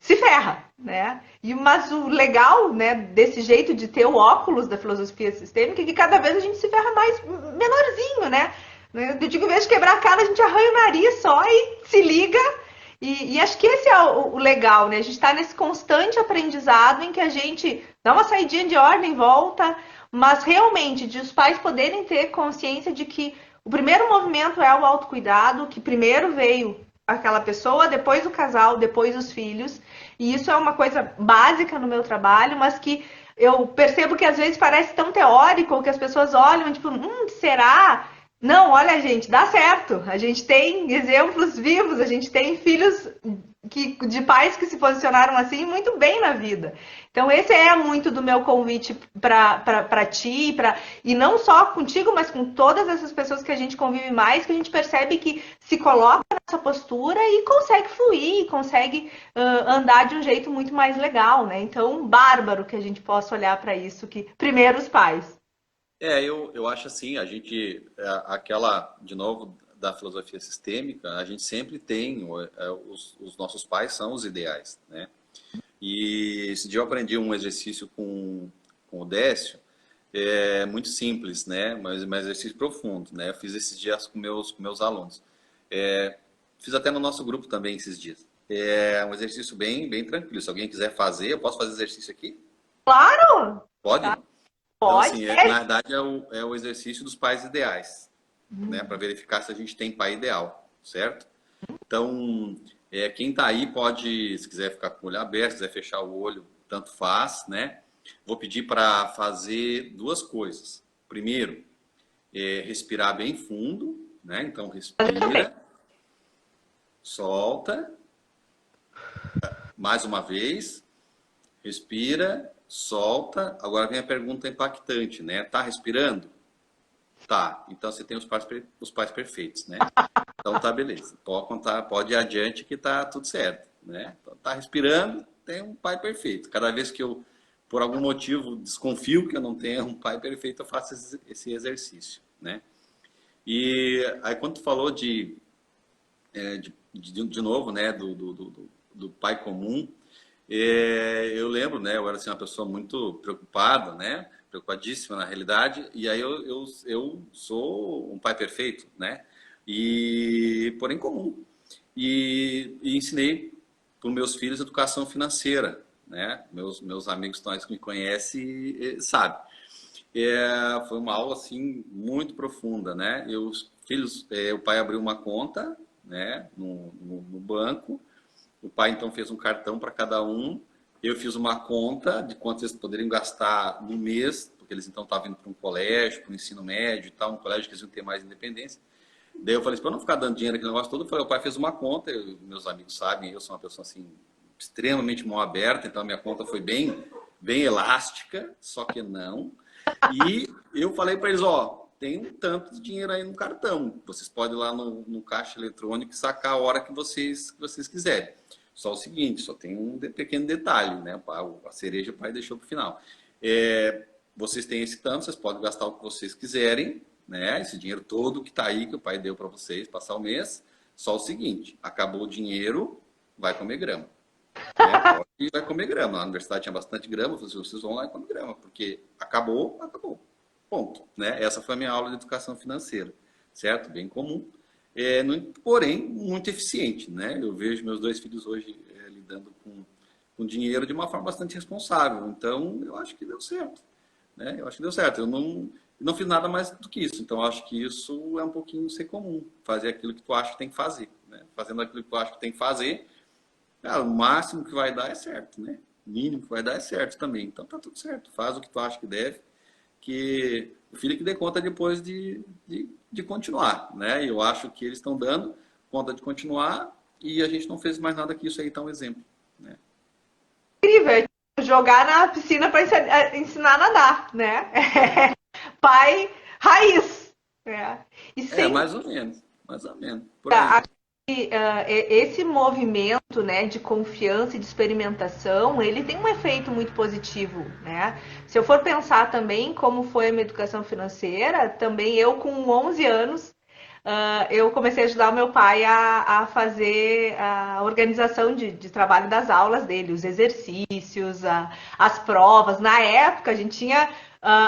se ferra, né? Mas o legal, né, desse jeito de ter o óculos da filosofia sistêmica é que cada vez a gente se ferra mais menorzinho, né? Eu digo, em vez de quebrar a cara, a gente arranha o nariz só e se liga. E acho que esse é o legal, né? A gente está nesse constante aprendizado em que a gente dá uma saidinha de ordem, volta, mas realmente de os pais poderem ter consciência de que o primeiro movimento é o autocuidado, que primeiro veio aquela pessoa, depois o casal, depois os filhos. E isso é uma coisa básica no meu trabalho, mas que eu percebo que às vezes parece tão teórico, que as pessoas olham, tipo, será? Não, olha, gente, dá certo. A gente tem exemplos vivos, a gente tem filhos de pais que se posicionaram assim muito bem na vida. Então, esse é muito do meu convite para ti, e não só contigo, mas com todas essas pessoas que a gente convive mais, que a gente percebe que se coloca nessa postura e consegue fluir, consegue andar de um jeito muito mais legal, né? Então, bárbaro que a gente possa olhar para isso, que primeiro os pais. Eu acho assim, a gente, aquela, de novo, da filosofia sistêmica, a gente sempre tem, os nossos pais são os ideais, né? E esse dia eu aprendi um exercício com o Décio, muito simples, né? Mas um exercício profundo, né? Eu fiz esses dias com meus alunos. Fiz até no nosso grupo também esses dias. É um exercício bem tranquilo. Se alguém quiser fazer, eu posso fazer exercício aqui? Claro! Pode? Tá. Então, Pode. assim, na verdade é o exercício dos pais ideais, né? Para verificar se a gente tem pai ideal, certo? Então, quem está aí pode, se quiser ficar com o olho aberto, se quiser fechar o olho, tanto faz, né? Vou pedir para fazer duas coisas. Primeiro, respirar bem fundo, né? Então, respira, solta, mais uma vez, respira, solta. Agora vem a pergunta impactante, né? Tá respirando? Tá. Então você tem os pais perfeitos, né? Então tá, beleza. Pode contar, pode ir adiante que tá tudo certo, né? Então, tá respirando, tem um pai perfeito. Cada vez que eu, por algum motivo, desconfio que eu não tenha um pai perfeito, eu faço esse exercício, né? E aí quando tu falou de novo, né, do pai comum, eu lembro, né, eu era assim, uma pessoa muito preocupada, né, preocupadíssima na realidade, e aí eu sou um pai perfeito, né, porém comum. E ensinei para os meus filhos educação financeira, né, meus amigos que me conhecem sabem. Foi uma aula assim muito profunda, né? Os filhos, o pai abriu uma conta, né, no banco. O pai então fez um cartão para cada um. Eu fiz uma conta de quanto eles poderiam gastar no mês, porque eles então estavam vindo para um colégio, para o ensino médio e tal, um colégio que eles iam ter mais independência. Daí eu falei, para não ficar dando dinheiro aquele negócio todo, o pai fez uma conta, meus amigos sabem, eu sou uma pessoa assim extremamente mão aberta, então a minha conta foi bem elástica, só que não. E eu falei para eles, tem um tanto de dinheiro aí no cartão. Vocês podem ir lá no caixa eletrônico e sacar a hora que vocês quiserem. Só o seguinte, só tem um pequeno detalhe, né? A cereja o pai deixou para o final. Vocês têm esse tanto, vocês podem gastar o que vocês quiserem, né? Esse dinheiro todo que está aí, que o pai deu para vocês passar o mês. Só o seguinte, acabou o dinheiro, vai comer grama. Né? Vai comer grama. Na universidade tinha bastante grama, vocês vão lá e comer grama, porque acabou. Ponto. Né? Essa foi a minha aula de educação financeira, certo? Bem comum. Porém, muito eficiente. Né? Eu vejo meus dois filhos hoje lidando com dinheiro de uma forma bastante responsável. Então, eu acho que deu certo. Né? Eu acho que deu certo. Eu não fiz nada mais do que isso. Então, eu acho que isso é um pouquinho ser comum. Fazer aquilo que tu acha que tem que fazer. Né? Fazendo aquilo que tu acha que tem que fazer, o máximo que vai dar é certo, né? O mínimo que vai dar é certo também. Então tá tudo certo. Faz o que tu acha que deve, que o filho que dê conta depois de continuar, né? E eu acho que eles estão dando conta de continuar e a gente não fez mais nada que isso aí, tá um exemplo, né? Incrível, é tipo jogar na piscina para ensinar a nadar, né? Pai raiz, né? E É, sem mais ou menos, por aí. dúvida, esse movimento, né, de confiança e de experimentação, ele tem um efeito muito positivo, né? Se eu for pensar também como foi a minha educação financeira, também eu com 11 anos, eu comecei a ajudar o meu pai a fazer a organização de trabalho das aulas dele, os exercícios, as provas. Na época, a gente tinha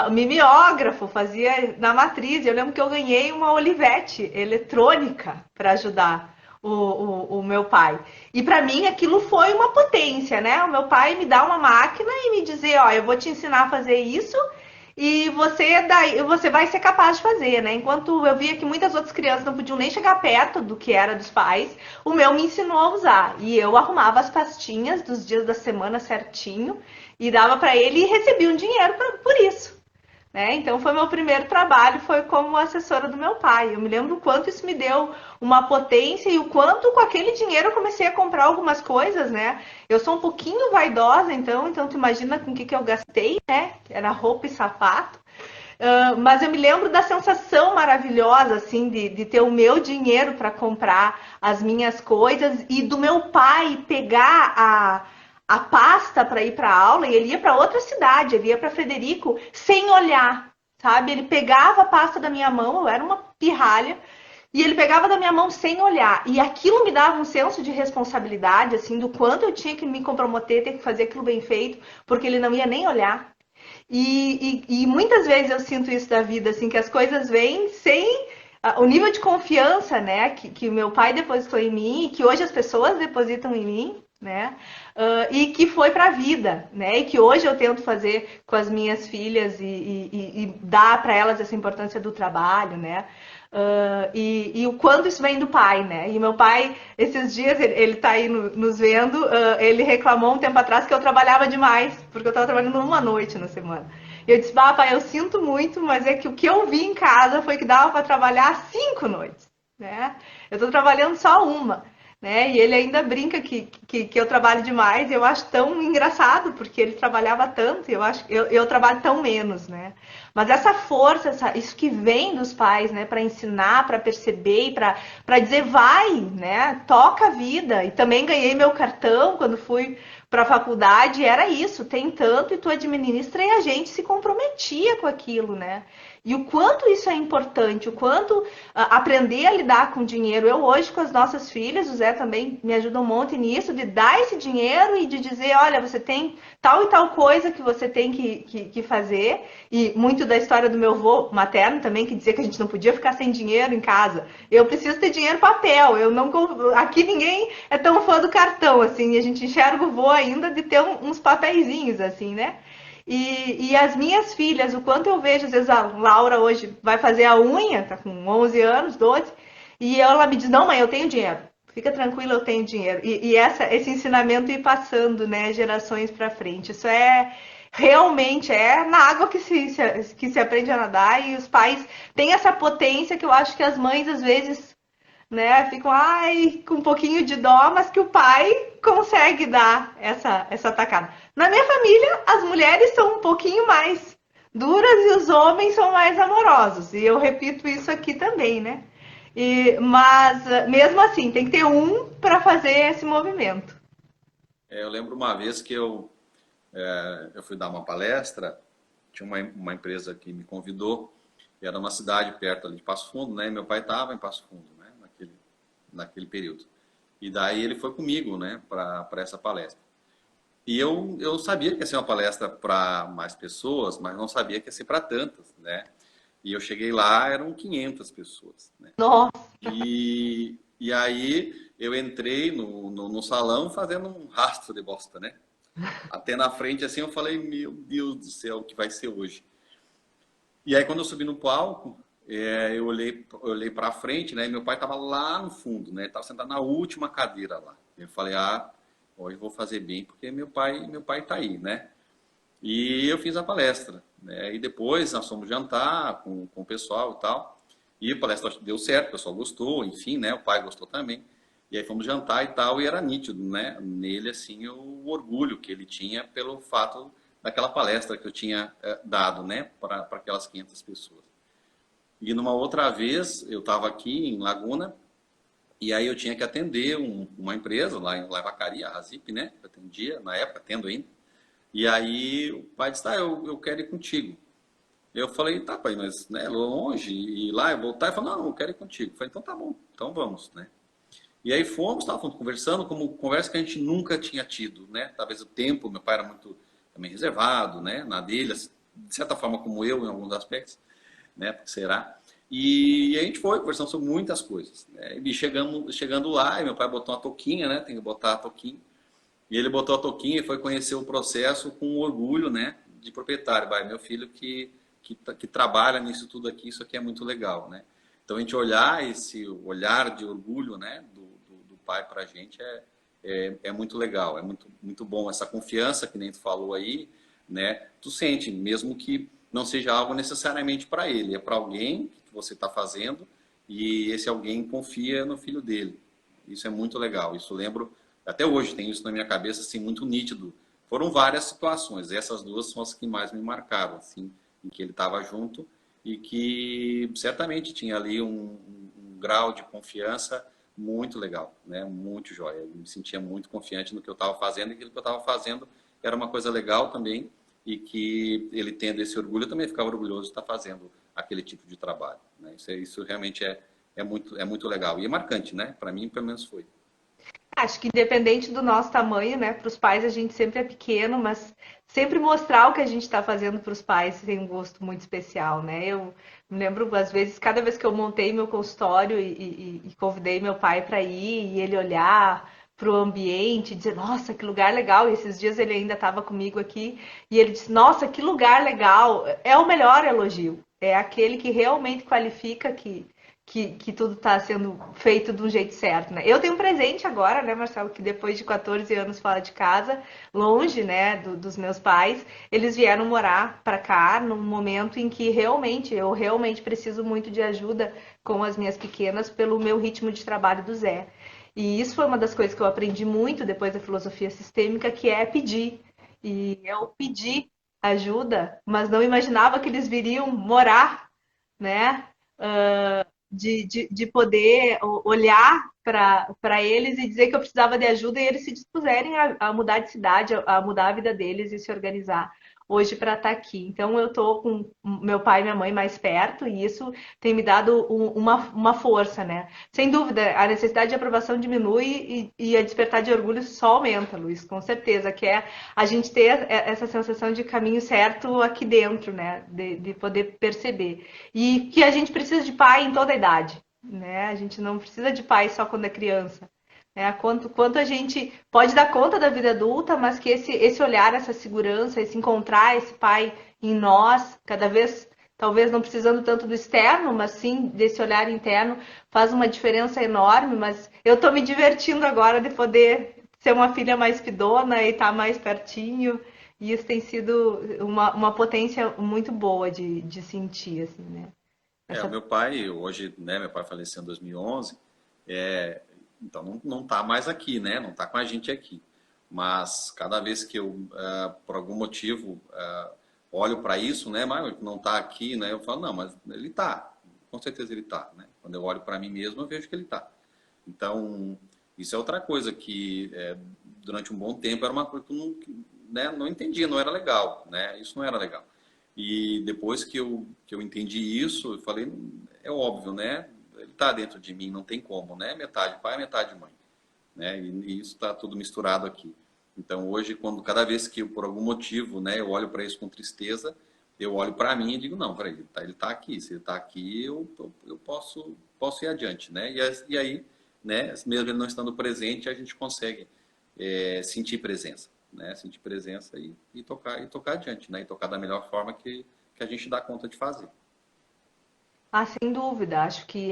mimeógrafo, fazia na matriz. Eu lembro que eu ganhei uma Olivetti eletrônica para ajudar o meu pai. E para mim aquilo foi uma potência, né? O meu pai me dá uma máquina e me dizer, ó, eu vou te ensinar a fazer isso e você vai ser capaz de fazer, né? Enquanto eu via que muitas outras crianças não podiam nem chegar perto do que era dos pais, o meu me ensinou a usar. E eu arrumava as pastinhas dos dias da semana certinho e dava para ele e recebia um dinheiro por isso. Né? Então foi meu primeiro trabalho, foi como assessora do meu pai. Eu me lembro o quanto isso me deu uma potência e o quanto com aquele dinheiro eu comecei a comprar algumas coisas, né? Eu sou um pouquinho vaidosa, então tu imagina com o que eu gastei, né? Era roupa e sapato. Mas eu me lembro da sensação maravilhosa, assim, de ter o meu dinheiro para comprar as minhas coisas e do meu pai pegar a pasta para ir para aula e ele ia para outra cidade, ele ia para Frederico sem olhar, sabe? Ele pegava a pasta da minha mão, eu era uma pirralha, e ele pegava da minha mão sem olhar. E aquilo me dava um senso de responsabilidade, assim, do quanto eu tinha que me comprometer, ter que fazer aquilo bem feito, porque ele não ia nem olhar. E muitas vezes eu sinto isso da vida, assim, que as coisas vêm sem o nível de confiança, né, que o meu pai depositou em mim e que hoje as pessoas depositam em mim, né, e que foi para a vida, né, e que hoje eu tento fazer com as minhas filhas e dar para elas essa importância do trabalho, né, e o quanto isso vem do pai, né? E meu pai, esses dias, ele tá aí nos vendo, ele reclamou um tempo atrás que eu trabalhava demais, porque eu tava trabalhando uma noite na semana. E eu disse, pai, eu sinto muito, mas é que o que eu vi em casa foi que dava para trabalhar 5 noites, né? Eu tô trabalhando só uma. Né? E ele ainda brinca que eu trabalho demais, e eu acho tão engraçado, porque ele trabalhava tanto, e eu trabalho tão menos, né? Mas essa força, isso que vem dos pais, né, para ensinar, para perceber, para dizer vai, né, toca a vida. E também ganhei meu cartão quando fui para a faculdade, era isso, tem tanto e tu administra e a gente se comprometia com aquilo, né? E o quanto isso é importante, o quanto aprender a lidar com dinheiro. Eu hoje com as nossas filhas, o Zé também me ajuda um monte nisso, de dar esse dinheiro e de dizer, olha, você tem tal e tal coisa que você tem que fazer. E muito da história do meu avô materno também, que dizia que a gente não podia ficar sem dinheiro em casa. Eu preciso ter dinheiro papel. Eu não aqui ninguém é tão fã do cartão, assim, e a gente enxerga o vô ainda de ter uns papeizinhos, assim, né? E as minhas filhas, o quanto eu vejo, às vezes a Laura hoje vai fazer a unha, tá com 11 anos, 12, e ela me diz, não, mãe, eu tenho dinheiro. Fica tranquila, eu tenho dinheiro. E esse ensinamento ir passando, né, gerações para frente. Isso realmente é na água que se aprende a nadar, e os pais têm essa potência que eu acho que as mães, às vezes, né? Ficam, ai, com um pouquinho de dó, mas que o pai consegue dar essa tacada. Na minha família, as mulheres são um pouquinho mais duras e os homens são mais amorosos. E eu repito isso aqui também, né? Mas mesmo assim, tem que ter um para fazer esse movimento. Eu lembro uma vez que eu fui dar uma palestra, tinha uma empresa que me convidou, era uma cidade perto ali de Passo Fundo, né? Meu pai estava em Passo Fundo, né? Naquele período. E daí ele foi comigo, né? Para essa palestra. E eu sabia que ia ser uma palestra para mais pessoas, mas não sabia que ia ser para tantas, né? E eu cheguei lá, eram 500 pessoas, né? Nossa, E aí eu entrei no salão fazendo um rastro de bosta, né? Até na frente, assim, eu falei, meu Deus do céu, o que vai ser hoje? E aí, quando eu subi no palco, eu olhei para frente, né? E meu pai estava lá no fundo, né? Estava sentado na última cadeira lá. Eu falei, hoje eu vou fazer bem, porque meu pai tá aí, né? E eu fiz a palestra, né? E depois nós fomos jantar com o pessoal e tal. E a palestra deu certo, o pessoal gostou, enfim, né? O pai gostou também. E aí fomos jantar e tal, e era nítido, né? Nele, assim, o orgulho que ele tinha pelo fato daquela palestra que eu tinha dado, né? Para aquelas 500 pessoas. E numa outra vez, eu estava aqui em Laguna, e aí eu tinha que atender uma empresa lá em Vacaria, a Zip, né? Eu atendia, na época, atendo ainda. E aí o pai disse, eu quero ir contigo. Eu falei, tá, pai, mas né, longe, e lá e voltar. Ele falou, não, eu quero ir contigo. Eu falei, então tá bom, então vamos, né? E aí estávamos conversando, como conversa que a gente nunca tinha tido, né? Talvez o tempo, meu pai era muito também reservado, né? Na dele, de certa forma como eu, em alguns aspectos, né? Porque será? E a gente foi conversando sobre muitas coisas, né? E chegando lá, e meu pai botou uma touquinha, né? Tem que botar a touquinha. E ele botou a touquinha e foi conhecer o processo com orgulho, né? De proprietário. Vai, meu filho que trabalha nisso tudo aqui, isso aqui é muito legal, né? Então a gente olhar esse olhar de orgulho, né? Do pai para a gente é muito legal, é muito bom. Essa confiança que nem tu falou aí, né? Tu sente, mesmo que não seja algo necessariamente para ele, é para alguém que você está fazendo e esse alguém confia no filho dele. Isso é muito legal. Isso eu lembro, até hoje tenho isso na minha cabeça, assim, muito nítido. Foram várias situações, essas duas são as que mais me marcaram, assim, em que ele estava junto e que certamente tinha ali um grau de confiança muito legal, né? Muito jóia. Eu me sentia muito confiante no que eu estava fazendo e aquilo que eu estava fazendo era uma coisa legal também e que ele tendo esse orgulho, eu também ficava orgulhoso de estar fazendo aquele tipo de trabalho, né? Isso realmente é muito legal e é marcante, né? Para mim, pelo menos foi. Acho que independente do nosso tamanho, né? Para os pais a gente sempre é pequeno, mas sempre mostrar o que a gente está fazendo para os pais tem um gosto muito especial, né? Eu me lembro, às vezes, cada vez que eu montei meu consultório e convidei meu pai para ir e ele olhar para o ambiente, dizer, nossa, que lugar legal. E esses dias ele ainda estava comigo aqui e ele disse, nossa, que lugar legal. É o melhor elogio. É aquele que realmente qualifica que tudo está sendo feito do jeito certo, né? Eu tenho um presente agora, né, Marcelo, que depois de 14 anos fora de casa, longe, né, dos meus pais, eles vieram morar para cá num momento em que eu realmente preciso muito de ajuda com as minhas pequenas pelo meu ritmo de trabalho do Zé. E isso foi uma das coisas que eu aprendi muito depois da filosofia sistêmica, que é pedir. E eu pedi ajuda, mas não imaginava que eles viriam morar, né? De poder olhar para eles e dizer que eu precisava de ajuda e eles se dispuserem a mudar de cidade, a mudar a vida deles e se organizar hoje para estar aqui. Então eu estou com meu pai e minha mãe mais perto e isso tem me dado uma força, né? Sem dúvida, a necessidade de aprovação diminui e a despertar de orgulho só aumenta, Luiz, com certeza, que é a gente ter essa sensação de caminho certo aqui dentro, né? De poder perceber. E que a gente precisa de pai em toda a idade, né? A gente não precisa de pai só quando é criança. Né? Quanto a gente pode dar conta da vida adulta, mas que esse olhar, essa segurança, esse encontrar esse pai em nós, cada vez, talvez não precisando tanto do externo, mas sim desse olhar interno, faz uma diferença enorme. Mas eu estou me divertindo agora de poder ser uma filha mais pidona e estar mais pertinho. E isso tem sido uma potência muito boa de sentir, assim, né? O Essa... meu pai, hoje, né, meu pai faleceu em 2011, então não está mais aqui, né, não está com a gente aqui. Mas cada vez que eu, por algum motivo, olho para isso, né, mas não está aqui, né, eu falo, não, mas ele está, com certeza ele está, né. Quando eu olho para mim mesmo, eu vejo que ele está. Então, isso é outra coisa que, durante um bom tempo, era uma coisa que eu não entendia, não era legal, né, isso não era legal. E depois que eu entendi isso, eu falei, é óbvio, né? Ele está dentro de mim, não tem como, né? Metade pai, metade mãe, né? E isso está tudo misturado aqui. Então hoje, cada vez que eu, por algum motivo, né, eu olho para isso com tristeza, eu olho para mim e digo, não, peraí, ele tá aqui. Se ele está aqui, eu posso ir adiante, né? E aí, né, mesmo ele não estando presente, a gente consegue sentir presença, né? Sentir presença e tocar adiante, né? E tocar da melhor forma que a gente dá conta de fazer. Ah, sem dúvida, acho que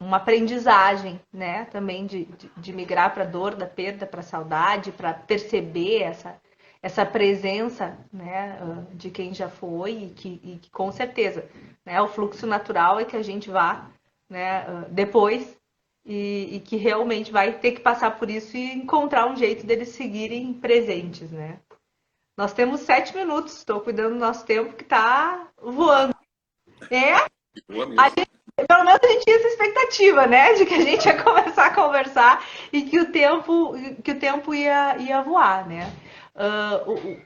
uma aprendizagem, né? Também de migrar para a dor da perda, para a saudade, para perceber essa presença, né, de quem já foi e que com certeza, né, o fluxo natural é que a gente vá, né, depois e que realmente vai ter que passar por isso e encontrar um jeito deles seguirem presentes, né? Nós temos 7 minutos, estou cuidando do nosso tempo que está voando. É, Boa mesmo. pelo menos a gente tinha essa expectativa, né? De que a gente ia começar a conversar e que o tempo ia voar, né?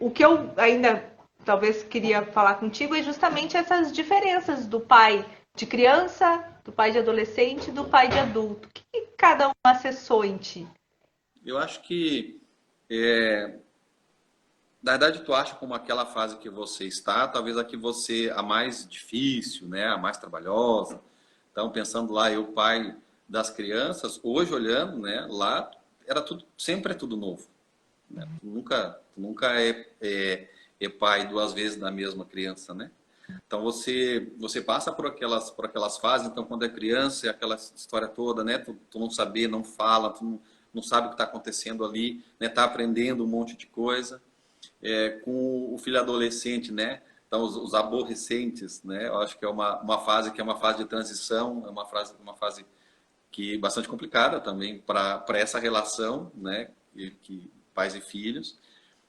O que eu ainda talvez queria falar contigo é justamente essas diferenças do pai de criança, do pai de adolescente e do pai de adulto. O que cada um acessou em ti? Eu acho que, é, na verdade, tu acha como aquela fase que você está, talvez a que você, a mais difícil, né? A mais trabalhosa. Então, pensando lá, eu, pai das crianças, hoje olhando, né? Lá era tudo, sempre é tudo novo. Né? Tu nunca é pai duas vezes da mesma criança, né? Então você passa por aquelas fases. Então quando é criança é aquela história toda, né? Tu não saber, não fala, tu não sabe o que está acontecendo ali, né? Tá aprendendo um monte de coisa. Com o filho adolescente, né? Então os aborrecentes, né? Eu acho que é uma fase que é uma fase de transição, é uma fase que é bastante complicada também para essa relação, né? Que pais e filhos.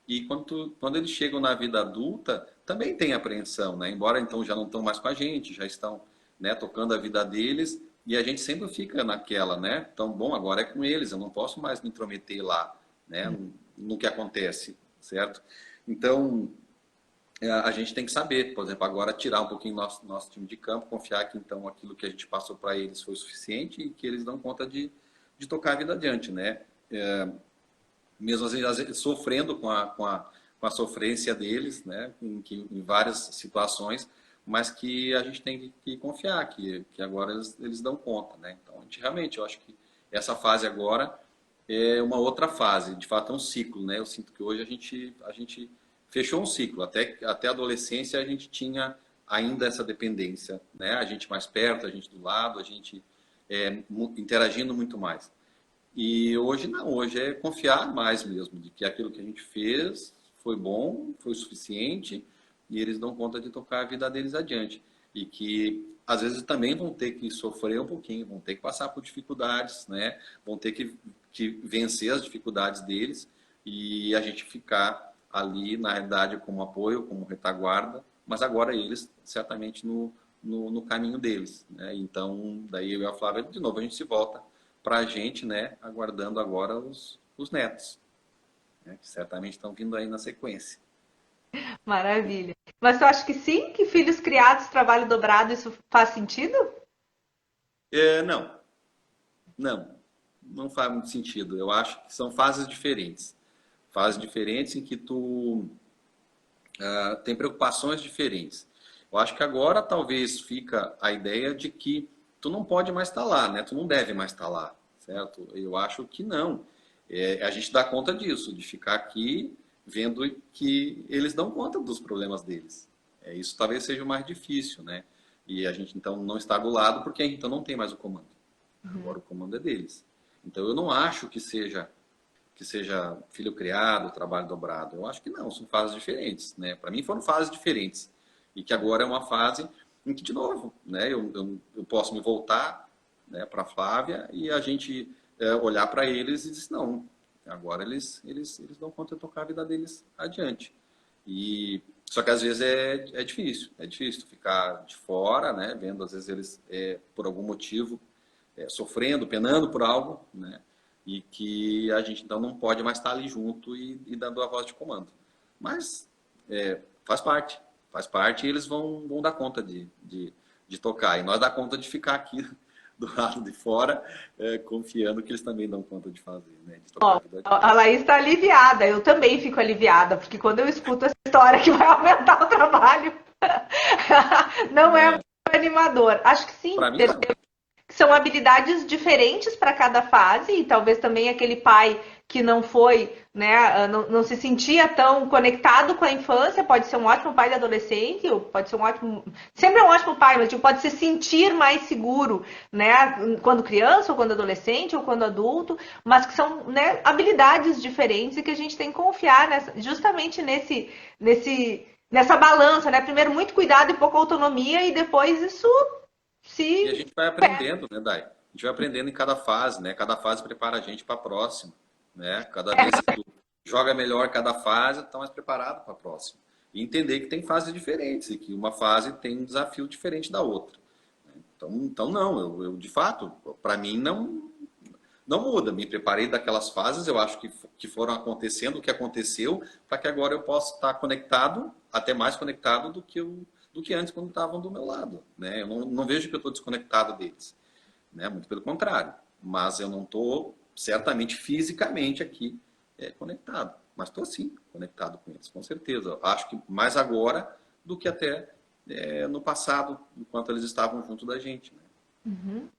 E quando eles chegam na vida adulta, também tem apreensão, né? Embora então já não estão mais com a gente, já estão, né, tocando a vida deles, e a gente sempre fica naquela, né? Então, bom, agora é com eles, eu não posso mais me intrometer lá, né? No que acontece, certo? Então, a gente tem que saber, por exemplo, agora tirar um pouquinho nosso time de campo, confiar que então aquilo que a gente passou para eles foi o suficiente e que eles dão conta de tocar a vida adiante, né? Mesmo às vezes sofrendo com a sofrência deles, né, em várias situações, mas que a gente tem que confiar que agora eles dão conta, né? Então, realmente, eu acho que essa fase agora é uma outra fase, de fato é um ciclo, né? Eu sinto que hoje a gente fechou um ciclo, até a adolescência a gente tinha ainda essa dependência, né? A gente mais perto, a gente do lado, a gente interagindo muito mais. E hoje não, hoje é confiar mais mesmo, de que aquilo que a gente fez foi bom, foi o suficiente, e eles dão conta de tocar a vida deles adiante. E que às vezes também vão ter que sofrer um pouquinho, vão ter que passar por dificuldades, né? Vão ter que vencer as dificuldades deles e a gente ficar ali, na realidade, como apoio, como retaguarda, mas agora eles certamente no caminho deles, né? Então, daí eu e a Flávia, de novo, a gente se volta para a gente, né, aguardando agora os netos, né, que certamente estão vindo aí na sequência. Maravilha. Mas tu acha que sim? Que filhos criados, trabalho dobrado, isso faz sentido? Não, não faz muito sentido. Eu acho que são fases diferentes em que tu tem preocupações diferentes. Eu acho que agora talvez fica a ideia de que tu não pode mais estar lá, né? Tu não deve mais estar lá, certo? Eu acho que não. A gente dá conta disso, de ficar aqui vendo que eles dão conta dos problemas deles. Isso talvez seja o mais difícil, né? E a gente então não está do lado porque a gente então não tem mais o comando. Agora o comando é deles. Então eu não acho que seja filho criado, trabalho dobrado. Eu acho que não, são fases diferentes, né? Para mim foram fases diferentes. E que agora é uma fase em que, de novo, né, eu posso me voltar, né, para a Flávia e a gente olhar para eles e dizer, não, agora eles dão conta de tocar a vida deles adiante. Só que às vezes é difícil tu ficar de fora, né, vendo às vezes eles, por algum motivo, sofrendo, penando por algo, né, e que a gente então não pode mais estar ali junto e dando a voz de comando. Mas faz parte e eles vão dar conta de tocar. E nós dá conta de ficar aqui do lado de fora, confiando que eles também dão conta de fazer, né? De tocar Ó, a vida a deles. Laís está aliviada, eu também fico aliviada, porque quando eu escuto essa história que vai aumentar o trabalho, não é muito animador. Acho que sim, Para mim, não. são habilidades diferentes para cada fase, e talvez também aquele pai que não foi, né, não se sentia tão conectado com a infância, pode ser um ótimo pai de adolescente, ou pode ser um ótimo, sempre é um ótimo pai, mas tipo, pode se sentir mais seguro, né, quando criança, ou quando adolescente, ou quando adulto, mas que são, né, habilidades diferentes e que a gente tem que confiar justamente nessa balança, né, primeiro muito cuidado e pouca autonomia, e depois isso E a se... gente vai aprendendo, né, Dai? A gente vai aprendendo em cada fase, né? Cada fase prepara a gente para a próxima, né? Cada vez que tu joga melhor cada fase, tu tá mais preparado para a próxima. E entender que tem fases diferentes e que uma fase tem um desafio diferente da outra. Então não, eu de fato, para mim não muda. Me preparei daquelas fases, eu acho que foram acontecendo o que aconteceu, para que agora eu possa estar conectado, até mais conectado do que antes quando estavam do meu lado. Né? Eu não vejo que eu estou desconectado deles. Né? Muito pelo contrário. Mas eu não estou, certamente, fisicamente aqui conectado. Mas estou sim conectado com eles, com certeza. Acho que mais agora do que até no passado, enquanto eles estavam junto da gente. Né? Uhum.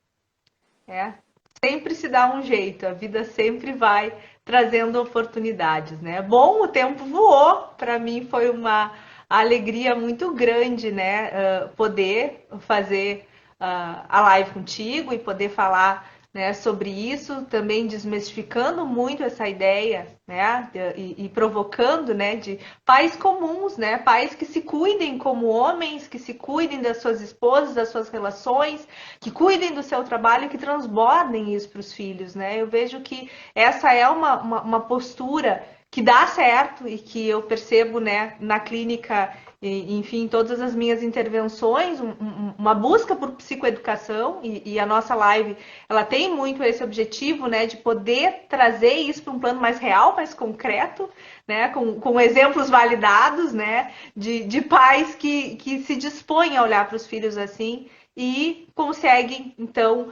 Sempre se dá um jeito, a vida sempre vai trazendo oportunidades, né? Bom, o tempo voou, para mim foi uma alegria muito grande, né? Poder fazer a live contigo e poder falar, né, sobre isso, também desmistificando muito essa ideia, né? E provocando, né, de pais comuns, né? Pais que se cuidem como homens, que se cuidem das suas esposas, das suas relações, que cuidem do seu trabalho e que transbordem isso para os filhos, né? Eu vejo que essa é uma postura que dá certo e que eu percebo, né, na clínica, enfim, todas as minhas intervenções, uma busca por psicoeducação, e a nossa live, ela tem muito esse objetivo, né, de poder trazer isso para um plano mais real, mais concreto, né, com exemplos validados, né, de pais que se dispõem a olhar para os filhos assim, e conseguem, então,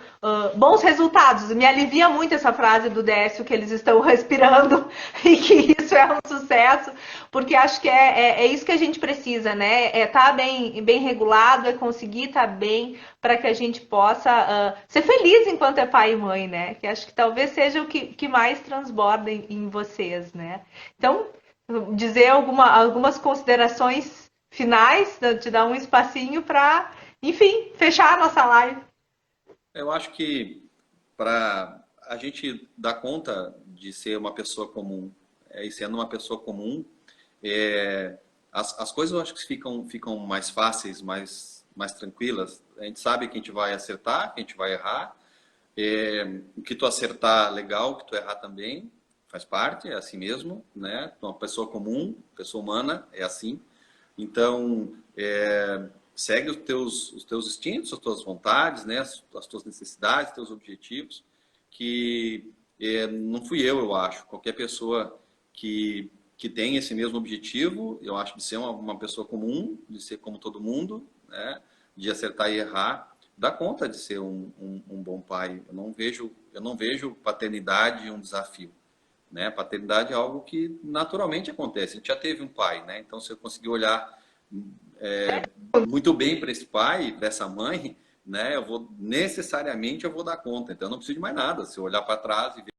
bons resultados. Me alivia muito essa frase do Décio, que eles estão respirando e que isso é um sucesso, porque acho que é isso que a gente precisa, né? É estar bem regulado, é conseguir estar bem para que a gente possa ser feliz enquanto é pai e mãe, né? Que acho que talvez seja o que mais transborda em vocês, né? Então, dizer algumas considerações finais, te dar um espacinho para, enfim, fechar a nossa live. Eu acho que para a gente dar conta de ser uma pessoa comum, e sendo uma pessoa comum, as coisas eu acho que ficam mais fáceis, mais tranquilas. A gente sabe que a gente vai acertar, que a gente vai errar. O que tu acertar, legal, o que tu errar também, faz parte, é assim mesmo, né? Uma pessoa comum, pessoa humana, é assim. Então, segue os teus instintos, as tuas vontades, né? As tuas necessidades, os teus objetivos, que não fui eu acho. Qualquer pessoa que tem esse mesmo objetivo, eu acho, de ser uma pessoa comum, de ser como todo mundo, né? De acertar e errar, dá conta de ser um bom pai. Eu não vejo paternidade um desafio. Né? Paternidade é algo que naturalmente acontece. A gente já teve um pai, né? Então, se eu conseguir olhar muito bem para esse pai, para essa mãe, né? Necessariamente eu vou dar conta. Então, eu não preciso de mais nada. Se eu olhar para trás e ver